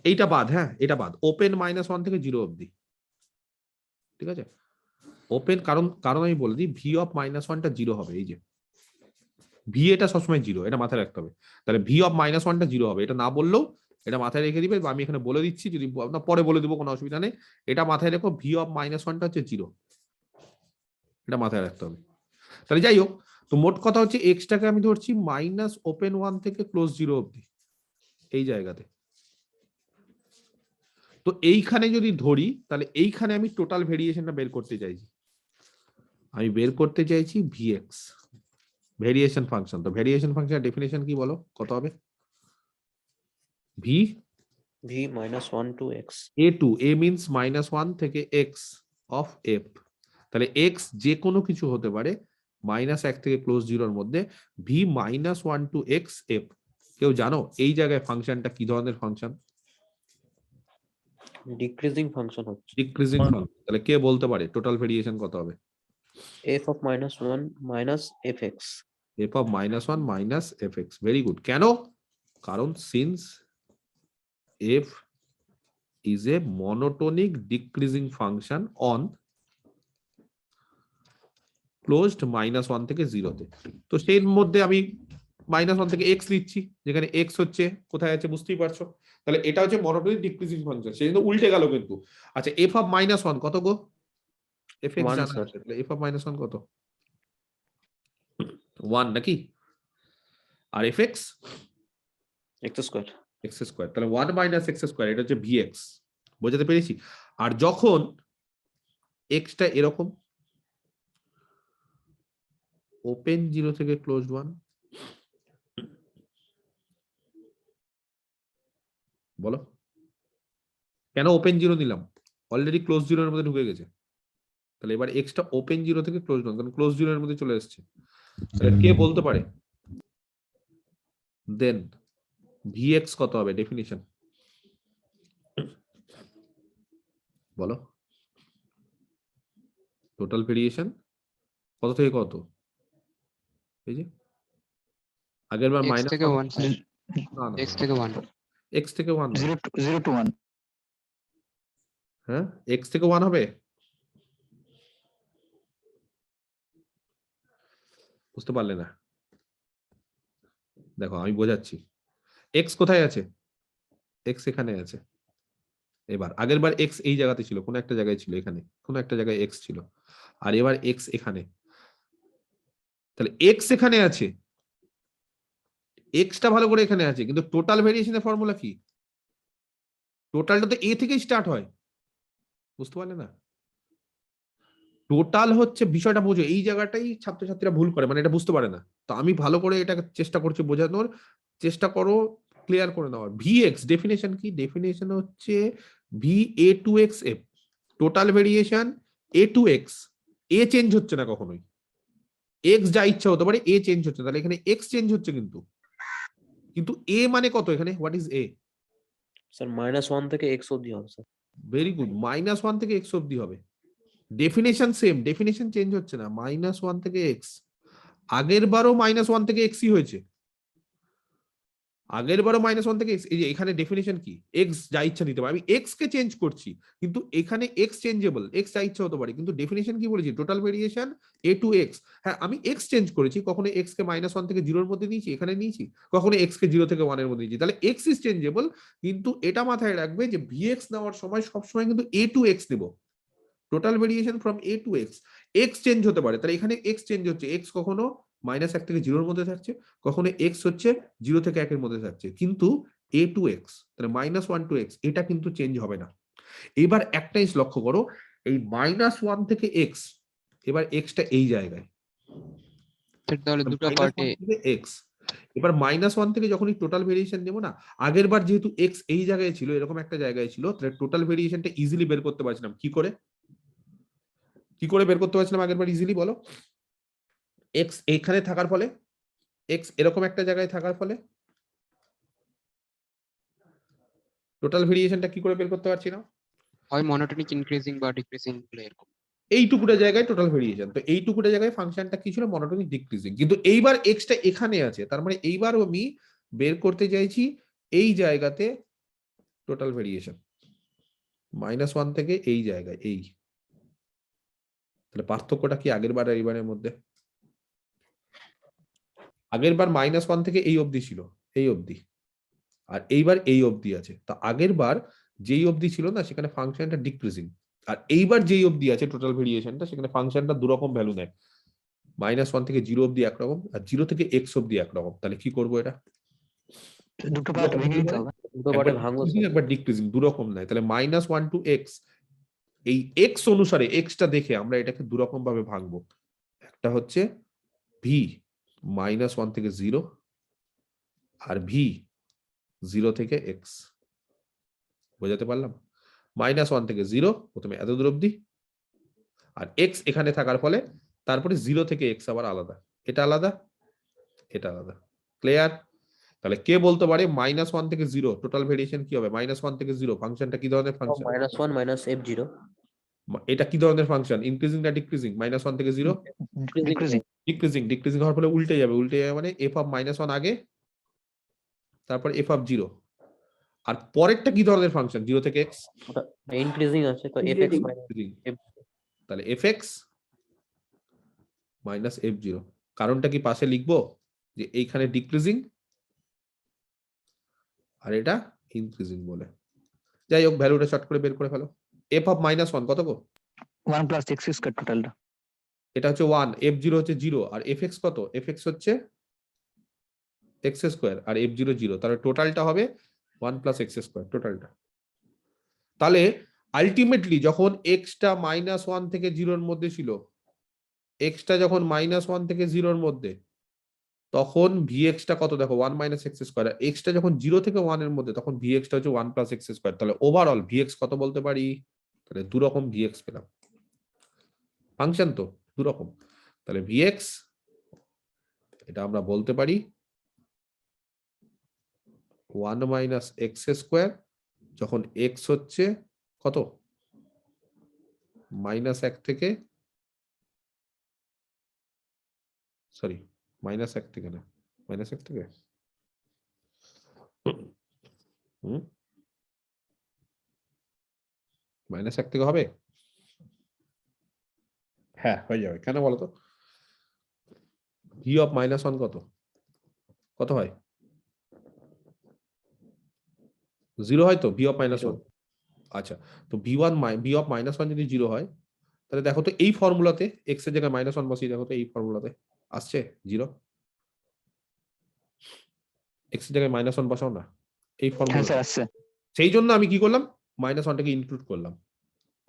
এইটা বাদ, হ্যাঁ এটা বাদ, ওপেন -1 থেকে 0 অবধি, ঠিক আছে? ওপেন, কারণ আমি বলে দিই ভি অফ -1টা 0 হবে। এই যে ভি এটা সবসময় 0, এটা মাথায় রাখতে হবে। তাহলে ভি অফ -1টা 0 হবে, এটা না বললেও এটা মাথায় রেখে দিবে, বা আমি এখানে বলে দিচ্ছি, যদি পরে বলে দেবো কোনো অসুবিধা নেই। এটা মাথায় রেখো, ভি অফ -1টা হচ্ছে 0, এটা মাথায় রাখতে হবে। তাহলে যাই হোক, তো মোট কথা হচ্ছে এক্সটাকে আমি ধরছি -1 থেকে +0 অবধি, এই জায়গাতে। তো এইখানে যদি ধরি তাহলে এইখানে আমি টোটাল ভেরিয়েশনটা বের করতে চাইছি। আমি বের করতে চাইছি ভিএক্স, ভেরিয়েশন ফাংশন। তো ভেরিয়েশন ফাংশনের ডেফিনেশন কি বলো, কত হবে? V v-1 to x। A to A means -1 থেকে এক্স অফ এফ। তাহলে এক্স যে কোনো কিছু হতে পারে -1 থেকে +0 এর মধ্যে, ভি -1 টু এক্স এফ। কেউ জানো এই জায়গায় ফাংশনটা কি ধরনের ফাংশন? ডিক্রিজিং ফাংশন হচ্ছে। Decreasing function. তাহলে কে বলতে পারে টোটাল ভেরিয়েশন কত হবে? f of -1 minus fx। F of -1 minus F x. Very good. কেন? কারণ since F is a monotonic decreasing function on closed -1 থেকে 0 তে। তো সেই মধ্যে আমি -1 থেকে এক্স লিখছি, যেখানে এক্স হচ্ছে কোথায় আছে বুঝতেই পারছো। তাহলে এটা হচ্ছে মনোটোনিক ডিক্রিজিং ফাংশন, সেই জন্য উল্টে গেল কিন্তু। আচ্ছা, এফ অফ -1 কত গো? এফ এক্স 1 জানা স্যার। আছে, তাহলে এফ অফ -1 কত? 1 নাকি? আর F X x square. X square, তাহলে 1 মাইনাস এক্স স্কোয়ার, এটা হচ্ছে ভিএক্স। বোঝাতে পেরেছি? আর যখন এক্সটা এরকম ওপেন 0 থেকে ক্লোজড 1, বলো কেন ওপেন 0 নিলাম? অলরেডি ক্লোজ 0 এর মধ্যে ঢুকে গেছে। তাহলে এবার এক্সটা ওপেন 0 থেকে ক্লোজড 1, কারণ ক্লোজ 0 এর মধ্যে চলে এসেছে। তাহলে কে বলতে পারে দেন ভিএক্স কত হবে? ডেফিনিশন বলো। টোটাল ভেরিয়েশন কত থেকে কত? এই যে আগের বার x মাইনাস থেকে 1 স্যার, না x থেকে 1। এক্স থেকে 1, 0 to 1. হ্যাঁ এক্স থেকে 1 হবে। বুঝতে পারলে না? দেখো আমি বোঝাচ্ছি। এক্স কোথায় আছে? এক্স এখানে আছে। এবার আগের বার এক্স এই জায়গাতে ছিল, কোন একটা জায়গায় ছিল, এখানে কোন একটা জায়গায় এক্স ছিল, আর এবার এক্স এখানে। তাহলে এক্স এখানে আছে, এক্সটা ভালো করে এখানে আছে, কিন্তু টোটাল ভেরিয়েশনের ফর্মুলা কি? টোটালটা তো এ থেকেই স্টার্ট হয়। বুঝতে পারলে না? টোটাল হচ্ছে, বিষয়টা বোঝো, এই জায়গাটাই ছাত্রছাত্রীরা ভুল করে, মানে এটা বুঝতে পারে না। তো আমি ভালো করে এটা চেষ্টা করছি বোঝানোর, চেষ্টা করো ক্লিয়ার করে নেওয়ার। ভিএক্স ডেফিনেশন কি? ডেফিনেশন হচ্ছে V A to x f, total variation A to x, A change হচ্ছে না কখনোই, এক্স যা ইচ্ছা হতে পারে, এ চেঞ্জ হচ্ছে, তাহলে এখানে এক্স চেঞ্জ হচ্ছে, কিন্তু কিন্তু এ মানে কত এখানে, হোয়াট ইজ এ? স্যার -1 থেকে x অবধি হবে স্যার। ভেরি গুড, -1 থেকে এক্স অব্দি হবে। ডেফিনেশন সেম, ডেফিনেশন চেঞ্জ হচ্ছে না, -1 থেকে এক্স। আগের বারও -1 থেকে এক্সই হয়েছে, আগের বারও -1 থেকে এক্স। এই যে এখানে ডেফিনেশন কি, এক্স যা ইচ্ছা দিতে পারে, আমি এক্স কে চেঞ্জ করছি, কিন্তু এখানে এক্স চেঞ্জেবল, এক্স যা ইচ্ছা হতে পারে, কিন্তু ডেফিনেশন কি বলেছি, total variation A to x. হ্যাঁ, আমি এক্স চেঞ্জ করেছি, কখনো এক্স কে -1 থেকে 0 এর মধ্যে নিয়েছি, এখানে নিয়েছি, কখনো এক্স কে 0 থেকে 1 এর মধ্যে নিয়েছি, তাহলে এক্স ইজ চেঞ্জেবল। কিন্তু এটা মাথায় রাখবে যে ভিএক্স নেওয়ার সময় সবসময় কিন্তু এ টু এক্স নেব, total variation from A to x. X change হতে পারে, তাহলে এখানে এক্স চেঞ্জ হচ্ছে, এক্স কখনো -1 থেকে 0 এর মধ্যে থাকছে, কখনো এক্স হচ্ছে 0 থেকে 1 এর মধ্যে থাকছে, কিন্তু এ টু এক্স, তাহলে -1 টু এক্স, এটা কিন্তু চেঞ্জ হবে না। এবার একটা জিনিস লক্ষ্য করো, এই -1 থেকে এক্স, এবার এক্সটা এই জায়গায়, স্যার তাহলে দুটো -1 পার্টে থেকে এক্স। এবার -1 থেকে যখনই টোটাল ভেরিয়েশন নেবো না, আগের বার যেহেতু এক্স এই জায়গায় ছিল, এরকম একটা জায়গায় ছিল, তাহলে টোটাল ভেরিয়েশনটা ইজিলি বের করতে পারছিলাম। কি করে বের করতে পারছিলাম আগের বার ইজিলি, বলো? এক্স এইখানে থাকার ফলে, এক্স এরকম একটা জায়গায় থাকার ফলে টোটাল ভেরিয়েশনটা কি করে বের করতে পারছি না? হয় মনোটনিক ইনক্রিজিং বা ডিক্রিজিং বলে এরকম। এইটুকুটা জায়গায় টোটাল ভেরিয়েশন, তো এইটুকুটা জায়গায় ফাংশনটা কি ছিল, মনোটোনিক ডিক্রিজিং। কিন্তু এইবার এক্সটা এখানে আছে, তার মানে এইবার আমি বের করতে চাইছি এই জায়গাতে টোটাল ভেরিয়েশন, -1 থেকে এই জায়গায়, এই। তাহলে পার্থক্যটা কি আগের বার আর এইবারের মধ্যে? আগের বার -1 থেকে এই অবধি ছিল, এই অবধি, আর এইবার এই অবধি আছে। তা আগের বার যেই অবধি ছিল না, সেখানে ফাংশনটা ডিক্রিজিং, আর এইবার যেই অবধি আছে টোটাল ভেরিয়েশনটা, সেখানে ফাংশনটা দুরকম ভ্যালু নেয়, -1 থেকে 0 অবধি একরকম, আর 0 থেকে x অবধি একরকম। তাহলে কি করবো এটা? দুটো পার্ট ভেঙে দিতে হবে। দুটো পার্টে ভাঙবো স্যার। একবার ডিক্রিজিং, দুরকম নেয়। তাহলে -1 টু x, এই x অনুসারে, এক্সটা দেখে আমরা এটাকে দুরকম ভাবে ভাঙবো। একটা হচ্ছে v -1 থেকে 0, আর v 0 থেকে x। বোঝাতে পারলাম? -1 থেকে 0 প্রথমে এত দূর অবধি, আর x এখানে থাকার ফলে তারপরে 0 থেকে x আবার আলাদা, এটা আলাদা, এটা আলাদা। ক্লিয়ার? তাহলে কে বলতে পারে -1 থেকে 0 টোটাল ভেরিয়েশন কি হবে? -1 থেকে 0 ফাংশনটা কি ধরনের ফাংশন? -1 -f0 এটা কি ধরনের ফাংশন, ইনক্রিজিং না ডিক্রিজিং? -1 থেকে 0 ডিক্রিজিং। ডিক্রিজিং হওয়ার ফলে উল্টে যাবে, মানে f অফ -1 আগে, তারপর f অফ 0। আর পরেরটা কি ধরনের ফাংশন, 0 থেকে x? ওটা ইনক্রিজিং আছে, তো fx Increasing। f তাহলে fx f0, কারণটা কি পাশে লিখবো, যে এইখানে ডিক্রিজিং আর এটা ইনক্রিজিং বলে। যাই হোক, ভ্যালুটা শর্ট করে বের করে ফেলো। f অফ -1 কত গো? 1 প্লাস x স্কয়ার টোটালটা। এটা হচ্ছে 1, f0 হচ্ছে 0, আর fx কত? fx হচ্ছে x স্কয়ার, আর f0 0, তাহলে টোটালটা হবে 1 প্লাস x স্কয়ার, টোটালটা। তাহলে আলটিমেটলি যখন x টা -1 থেকে 0 এর মধ্যে ছিল, x টা যখন -1 থেকে 0 এর মধ্যে, তখন vx টা কত দেখো, 1 মাইনাস x স্কয়ার। x টা যখন 0 থেকে 1 এর মধ্যে, তখন vx টা হচ্ছে 1 প্লাস x স্কয়ার। তাহলে ওভারঅল vx কত বলতে পারি? তাহলে দুরকম vx পেলাম, ফাংশন তো দুরকম। তাহলে vx এটা আমরা বলতে পারি 1 মাইনাস x স্কয়ার, যখন x হচ্ছে কত, -1 থেকে, সরি -1 থেকে না, -1 থেকে -1 থেকে হবে, হ্যাঁ হয়ে যাবে। কেন বলো তো? v অফ -1 কত, কত হয়? 0 হয় তো, v অফ -1। আচ্ছা, তো v অফ -1 যদি 0 হয়, তাহলে দেখো তো এই ফর্মুলাতে x এর জায়গায় -1 বসিয়ে দেখো তো, এই ফর্মুলাতে আসছে 0? x এর জায়গায় -1 বসাও না এই হ্যাঁ ফর্মুলা। স্যার আসছে। সেই জন্য আমি কি করলাম, -1টাকে ইনক্লুড করলাম।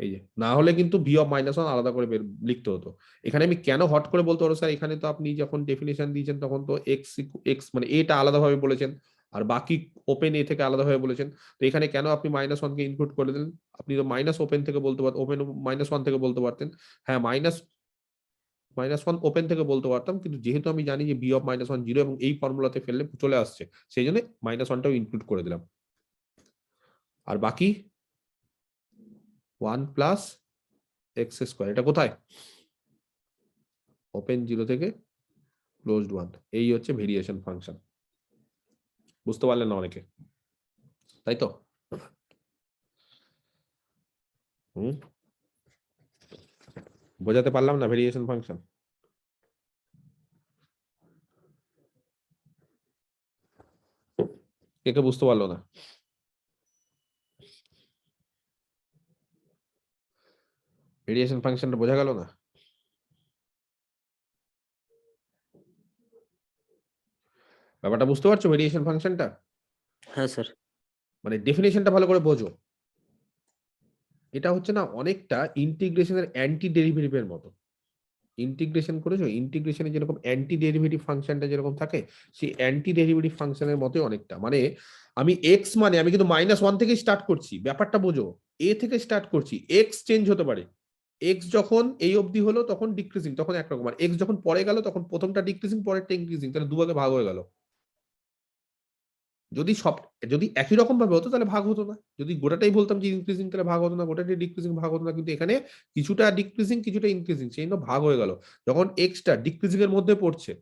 এই যে, না হলে কিন্তু v অফ -1 আলাদা করে লিখতে হতো। এখানে আমি কেন হট করে বলতে পারো স্যার, এখানে তো আপনি যখন ডেফিনেশন দিয়েছেন তখন তো x মানে এটা আলাদাভাবে বলেছেন, আর বাকি ওপেন এ থেকে আলাদা হয়ে বলেছেন। তো এখানে কেন আপনি -1 কে ইনক্লুড করে দিলেন? আপনি তো মাইনাস ওপেন থেকে বলতে পারতেন, ওপেন -1 থেকে বলতে পারতেন। হ্যাঁ, -1 ওপেন থেকে বলতে পারতাম, কিন্তু যেহেতু আমি জানি যে বি অফ -1 0 এবং এই ফর্মুলাতে ফেললে চলে আসছে, সেই জন্য -1টাও ইনক্লুড করে দিলাম। আর বাকি 1 প্লাস এক্স স্কোয়ার, এটা কোথায়? ওপেন 0 থেকে ক্লোজড 1। এই হচ্ছে ভেরিয়েশন ফাংশন। বুঝতে পারলেন না অনেকে, তাই তো? বোঝাতে পারলাম না ভেরিয়েশন ফাংশন? কে কে বুঝতে পারলো না? ভেরিয়েশন ফাংশনটা বোঝা গেল না? ব্যাপারটা বুঝতে পারছো ভেরিয়েশন ফাংশনটা? হ্যাঁ স্যার। মানে ডেফিনেশনটা ভালো করে বোঝো। এটা হচ্ছে না অনেকটা ইন্টিগ্রেশনের অ্যান্টি ডেরিভেটিভের মতো। ইন্টিগ্রেশন করেছো, ইন্টিগ্রেশনে যেরকম অ্যান্টি ডেরিভেটিভ ফাংশনটা যেরকম থাকে, সেই অ্যান্টি ডেরিভেটিভ ফাংশনের মতোই অনেকটা। মানে আমি এক্স মানে আমি কিন্তু -1 থেকে স্টার্ট করছি, ব্যাপারটা বোঝো। এ থেকে স্টার্ট করছি, এক্স চেঞ্জ হতে পারে। এক্স যখন এই অবধি হলো তখন ডিক্রিজিং, তখন একরকম। আর এক্স যখন পরে গেল তখন প্রথমটা ডিক্রিজিং, পরেরটা ইনক্রিজিং, তাহলে দুভাগে ভাগ হয়ে গেল। যদি একই রকম ভাবে হতো তাহলে ভাগ হতো না। যদি গোটাটাই বলতাম যে ইনক্রিজিং, তাহলে ভাগ হতো না। গোটাটাই ডিক্রিজিং, ভাগ হতো না। কিন্তু এখানে কিছুটা ডিক্রিজিং, কিছুটা ইনক্রিজিং, সেই জন্য ভাগ হয়ে গেল। যখন এক্সটা ডিক্রিজিং এর মধ্যে পড়ছে,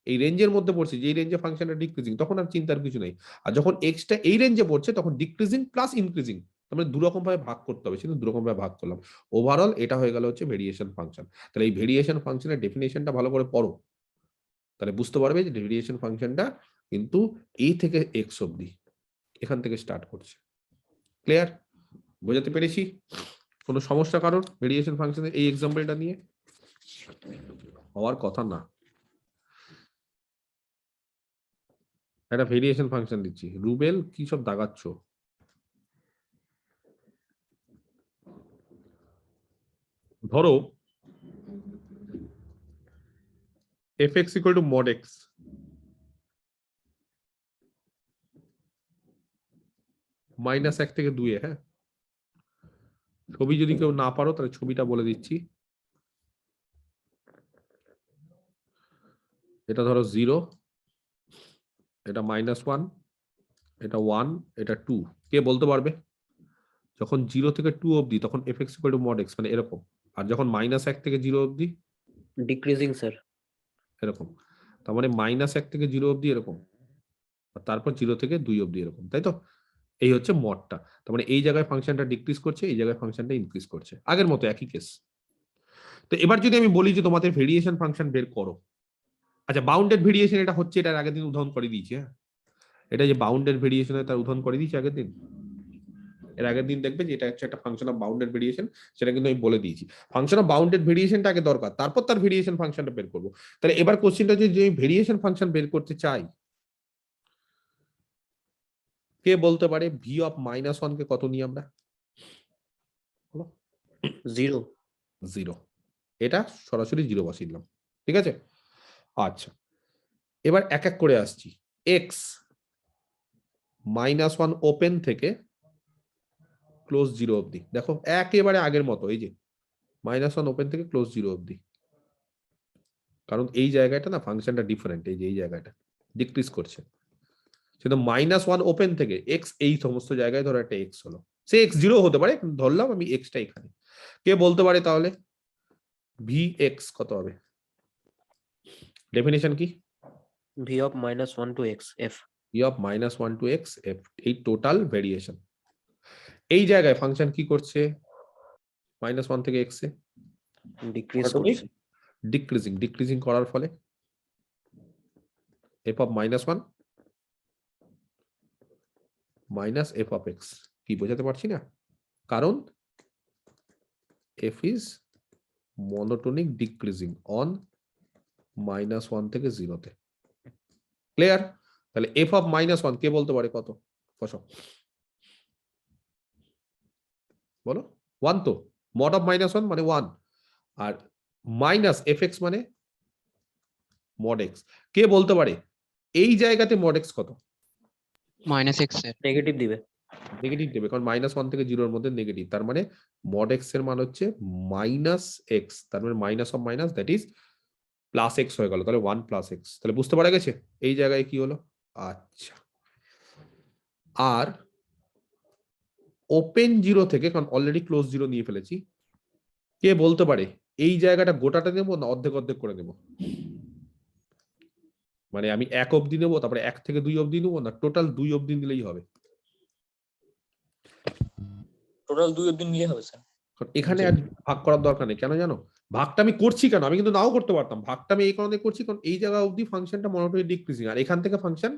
এই রেঞ্জের মধ্যে পড়ছে, যে রেঞ্জে ফাংশনটা ডিক্রিজিং, তখন আর চিন্তার কিছু নেই। আর যখন এক্সটা এই রেঞ্জে পড়ছে তখন ডিক্রিজিং প্লাস ইনক্রিজিং, তার দুরকম ভাবে ভাগ করতে হবে, সেটা দুরকম ভাবে ভাগ করলাম। ওভারঅল এটা হয়ে গেল হচ্ছে ভেরিয়েশন ফাংশন। তাহলে এই ভেরিয়েশন ফাংশনের ডেফিনেশনটা ভালো করে পড়ো, তাহলে বুঝতে পারবে যে ভেরিয়েশন ফাংশনটা কিন্তু এ থেকে এক্স অব্দি এখান থেকে স্টার্ট করছে। ক্লিয়ার? বোঝাতে পেরেছি? কোনো সমস্যা কারোর ভেরিয়েশন ফাংশনের এই এক্সাম্পলটা নিয়ে? হওয়ার কথা না। একটা ভেরিয়েশন ফাংশন দিচ্ছি। রুবেল কি সব দাগাচ্ছ? ধরো fx equal to mod x, -1 থেকে 2 এ। হ্যাঁ, ছবি যদি কেউ না পারো তাহলে ছবিটা বলে দিচ্ছি। এটা ধরো 0, এটা -1, এটা 1, এটা 2। কে বলতে পারবে? যখন 0 থেকে 2 অবধি তখন fx equal to mod x, মানে এরকম। আর যখন -1 থেকে 0 অবধি ডিক্রিজিং স্যার। এরকম। তার মানে -1 থেকে 0 অবধি এরকম, আর তারপর 0 থেকে 2 অবধি এরকম, তাই তো? এই হচ্ছে মডটা। তার মানে এই জায়গায় ফাংশনটা ডিক্রিজ করছে, এই জায়গায় ফাংশনটা ইনক্রিজ করছে, আগের মতো একই কেস। তো এবার যদি আমি বলি যে তোমাদের ভেরিয়েশন ফাংশন বের করো। আচ্ছা, বাউন্ডেড ভেরিয়েশন এটা হচ্ছে, এটার আগের দিন উদাহরণ করে দিয়েছি। হ্যাঁ, এটা যে বাউন্ডেড ভেরিয়েশন, তার উদাহরণ করে দিয়েছি আগের দিন। এর আগের দিন দেখবে যে এটা হচ্ছে একটা ফাংশন অফ বাউন্ডেড ভেরিয়েশন, সেটা কিন্তু আমি বলে দিয়েছি। ফাংশন অফ বাউন্ডেড ভেরিয়েশনটা আগে দরকার, তারপর তার ভেরিয়েশন ফাংশনটা বের করবো। তাহলে এবার কোশ্চেনটা যে ভেরিয়েশন ফাংশন বের করতে চাই, কে বলতে পারে ভি অফ -1 কে কত নিই আমরা? 0। 0। এটা সরাসরি 0 বসিয়ে দিলাম, ঠিক আছে? আচ্ছা, এবার এক এক করে আসছি। এক্স -1 ওপেন থেকে ক্লোজ 0 অবধি, দেখো একেবারে আগের মতো, এই যে -1 ওপেন থেকে ক্লোজ 0 অবধি। কারণ এই জায়গাটা না ফাংশনটা ডিফারেন্ট, এই যে এই জায়গাটা ডিক্রিজ করছে। সেটা -1 ওপেন থেকে এক্স, এই সমস্ত জায়গায় ধরো একটা এক্স হলো, সে x0 হতে পারে, কিন্তু ধরলাম আমি এক্সটা এখানে। কে বলতে পারে তাহলে ভি এক্স কত হবে? ডেফিনেশন কি? v of -1 to x f। V of -1 to x F, এই টোটাল ভেরিয়েশন। এই জায়গায় ফাংশন কি করছে? -1 থেকে এক্স এ ডিক্রিজ করছে। ডিক্রিজিং, ডিক্রিজিং করার ফলে f of -1 minus f of x. কি বোঝাতে পারছি না? কারণ f is monotonic decreasing on -1 থেকে 0 তে। ক্লিয়ার? তাহলে এফ অফ -1 কে বলতে পারে কত? কত? বলো। 1 তো, মড অফ -1 মানে 1, আর মাইনাস এফ এক্স মানে মড এক্স। কে বলতে পারে এই জায়গাতে মড এক্স কত? Minus x sir. নেগেটিভ দিবে। নেগেটিভ দেবে, কারণ -1 থেকে 0 এর মধ্যে নেগেটিভ, তার মানে মড এক্স এর মান হচ্ছে -x, তার মানে minus of minus that is plus x হয়ে গেল, তাহলে 1 প্লাস এক্স। তাহলে বুঝতে পারা গেছে এই জায়গায় কি হলো? আচ্ছা, আর ওপেন 0 থেকে, কারণ অলরেডি ক্লোজ 0 নিয়ে ফেলেছি, কে বলতে পারে এই জায়গাটা গোটাটা নেবো না অর্ধেক অর্ধেক করে নেবো? মানে আমি 1 অবধি নেবো, তারপরে 1 থেকে 2 অবধি নেবো, না টোটাল 2 অবধি নিলেই হবে? টোটাল 2 অবধি নিলে হবে স্যার। কারণ এখানে আর ভাগ করার দরকার নেই, কেন জানো? ভাগটা আমি করছি কেন? আমি কিন্তু নাও করতে পারতাম। ভাগটা আমি এই কারণে করছি, কারণ এই জায়গা অবধি ফাংশনটা মনোটোনিক ডিক্রিজিং, আর এখান থেকে ফাংশন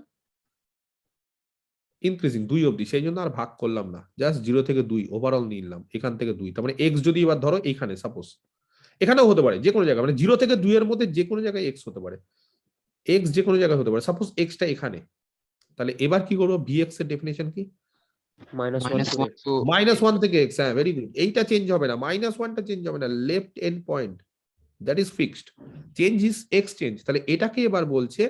ইনক্রিজিং 2 অবধি, সেই জন্য আর ভাগ করলাম না, জাস্ট 0 থেকে 2 ওভারঅল নিয়ে নিলাম, এখান থেকে 2। তার মানে এক্স যদি এবার ধরো এইখানে, সাপোজ এখানেও হতে পারে যে কোনো জায়গায়, মানে 0 থেকে 2 এর মধ্যে যে কোনো জায়গায় এক্স হতে পারে, এক্স যে কোনো জায়গায় হতে পারে, সাপোজ এক্সটা এখানে, তাহলে এবার কি করবো? ভিএক্স এর ডেফিনেশন কি? -1 to -1 থেকে এক্স। হ্যাঁ, ভেরি গুড। এইটা চেঞ্জ হবে না, -1টা চেঞ্জ হবে না, left end point that is fixed, change is exchange. তাহলে এটাকে এবার বলছে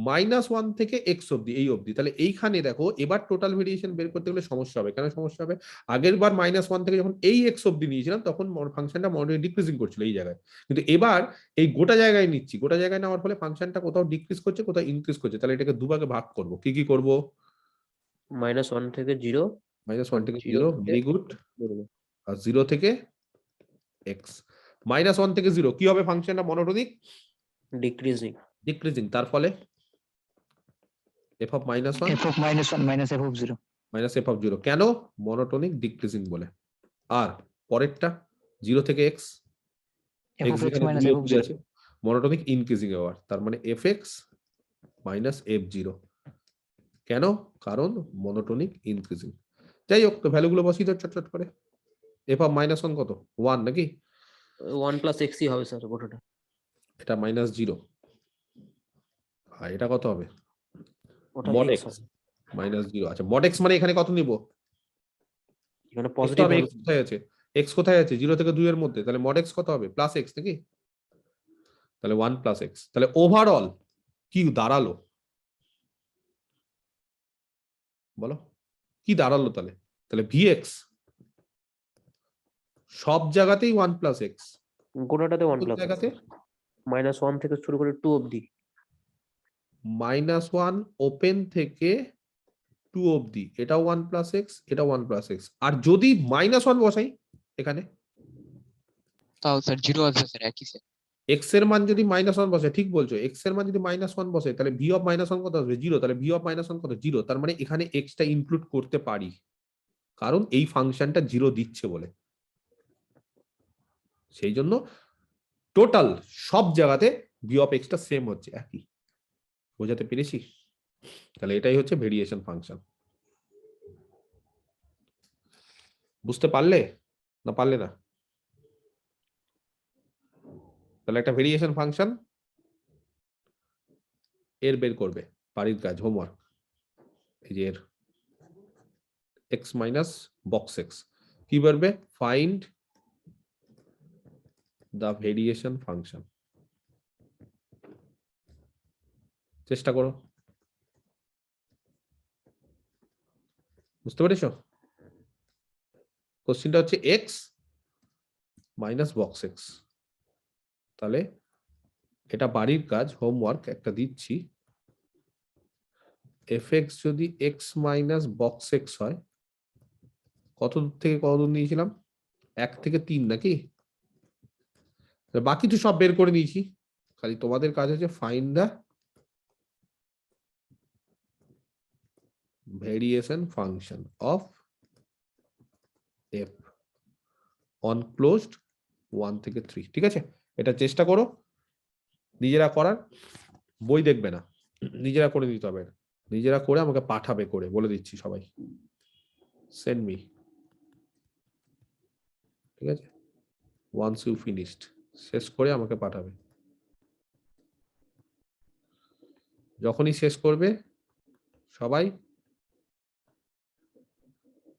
-1 থেকে এক্স অবধি, এই অবধি। তাহলে এইখানে দেখো এবার টোটাল ভেরিয়েশন বের করতে গেলে সমস্যা হবে। কেন সমস্যা হবে? আগের বার -1 থেকে যখন এই এক্স অবধি নিয়েছিলাম তখন ফাংশনটা মডারেটলি ডিক্রিজিং করছিল এই জায়গায়, কিন্তু এবার এই গোটা জায়গায় নিচ্ছি, গোটা জায়গায় নেওয়ার ফলে ফাংশনটা কোথাও ডিক্রিজ করছে, কোথাও ইনক্রিজ করছে। তাহলে এটাকে দুভাগে ভাগ করব। কি কি করব? -1 থেকে 0, -1 থেকে 0 0, থেকে ভেরি গুড। বলবো। আর 0 থেকে এক্স। -1 থেকে 0 কি হবে? ফাংশনটা মনোটোনিক ডিক্রিজিং। ডিক্রিজিং, তার ফলে f of -1 f of -1 minus f of 0. Minus f of 0, কেন? মনোটোনিক ডিক্রিজিং বলে। আর পরেরটা 0 থেকে x, f x of x যেখানে minus 2 f of অবধি 0. আছে, মনোটোনিক ইনক্রিজিং আবার, তার মানে fx মাইনাস f0। কেন? কারণ মনোটোনিক ইনক্রিজিং। যাই হোক, তো ভ্যালুগুলো বসিয়ে দাও চটচট করে। f of -1 কত? 1 নাকি? 1 প্লাস এক্সই হবে স্যার গোটাটা। এটা -0, আর এটা কত হবে? ওটা mod x x হবে। -0। আচ্ছা, mod x মানে এখানে কত নিব? এখানে x তো পজিটিভ হবে, হবে। x কোথায় আছে? x কোথায় আছে? 0 থেকে 2 এর মধ্যে, তাহলে mod x কত হবে? প্লাস x নাকি? তাহলে 1 প্লাস x। তাহলে ওভারঅল কি দাঁড়ালো বলো? কি দাঁড়ালো তাহলে? তাহলে vx সব জায়গাতেই 1 প্লাস x, গোটাটাতে 1 কোন প্লাস জায়গাতে? -1 থেকে শুরু করে 2 অবধি। -1 ওপেন থেকে 2 অবধি, এটাও 1 প্লাস x, এটা 1 প্লাস x। আর যদি -1 বসাই এখানে, তাও স্যার 0 আসবে স্যার, একই স্যার। x এর মান যদি -1 বসে, ঠিক বলছো, x এর মান যদি -1 বসে, তাহলে v অফ -1 কত আসবে? 0। তাহলে v অফ -1 কত? 0। তার মানে এখানে x টা ইনক্লুড করতে পারি, কারণ এই ফাংশনটা 0 দিচ্ছে বলে। সেই জন্য টোটাল সব জায়গাতে v অফ x টা সেম হচ্ছে, একই। বোঝাতে পেরেছি? তাহলে এটাই হচ্ছে ভেরিয়েশন ফাংশন। বুঝতে পারলে না পারলে না? তাহলে একটা ভেরিয়েশন ফাংশন এর বের করবে, বাড়ির কাজ, হোমওয়ার্ক। এই যে এর x মাইনাস বক্স x কি বেরবে? Find the variation function. চেষ্টা করো, বুঝতে পেরেছো? কোশ্চেনটা হচ্ছে x মাইনাস বক্স x। তাহলে এটা বাড়ির কাজ, হোমওয়ার্ক একটা দিচ্ছি। fx যদি x মাইনাস বক্স x হয়, কত দূর থেকে কত দূর নিয়েছিলাম? 1 থেকে 3 নাকি? বাকি তো সব বের করে নিয়েছি, খালি তোমাদের কাজ হচ্ছে find the variation function of f on closed 1 থেকে 3। ঠিক আছে, এটা চেষ্টা করো নিজেরা করার, বই দেখবে না, নিজেরা করে নিতে হবে। নিজেরা করে আমাকে পাঠাবে, করে বলে দিচ্ছি সবাই, সেন্ড মি। ঠিক আছে, ওয়ান্স ইউ ফিনিশড, শেষ করে আমাকে পাঠাবে। যখনই শেষ করবে সবাই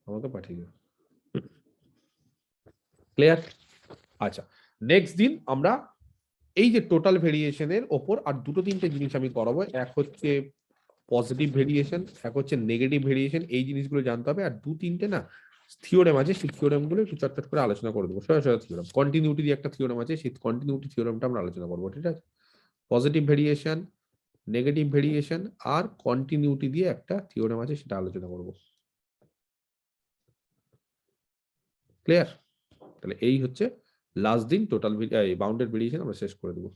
আমাকে পাঠিয়ে দেবে। ক্লিয়ার? আচ্ছা, নেক্সট দিন আমরা এই যে টোটাল ভেরিয়েশনের ওপর আর দুটো তিনটে জিনিস আমি করাবো। এক হচ্ছে পজিটিভ ভেরিয়েশন, এক হচ্ছে নেগেটিভ ভেরিয়েশন, এই জিনিসগুলো জানতে হবে। আর 2-3টে না থিওরেম আছে, সেই থিওরেম গুলো একটু চটচট করে আলোচনা করে দেবো। সোজা সোজা থিওরেম, কন্টিনিউটি দিয়ে একটা থিওরেম আছে, সেই কন্টিনিউটি থিওরেমটা আমরা আলোচনা করবো, ঠিক আছে? পজিটিভ ভেরিয়েশন, নেগেটিভ ভেরিয়েশন আর কন্টিনিউটি দিয়ে একটা থিওরেম আছে, সেটা আলোচনা করবো। ক্লিয়ার? তাহলে এই হচ্ছে লাস্ট দিন টোটাল বাউন্ডেড ভেরিয়েশন আমরা শেষ করে দেবো।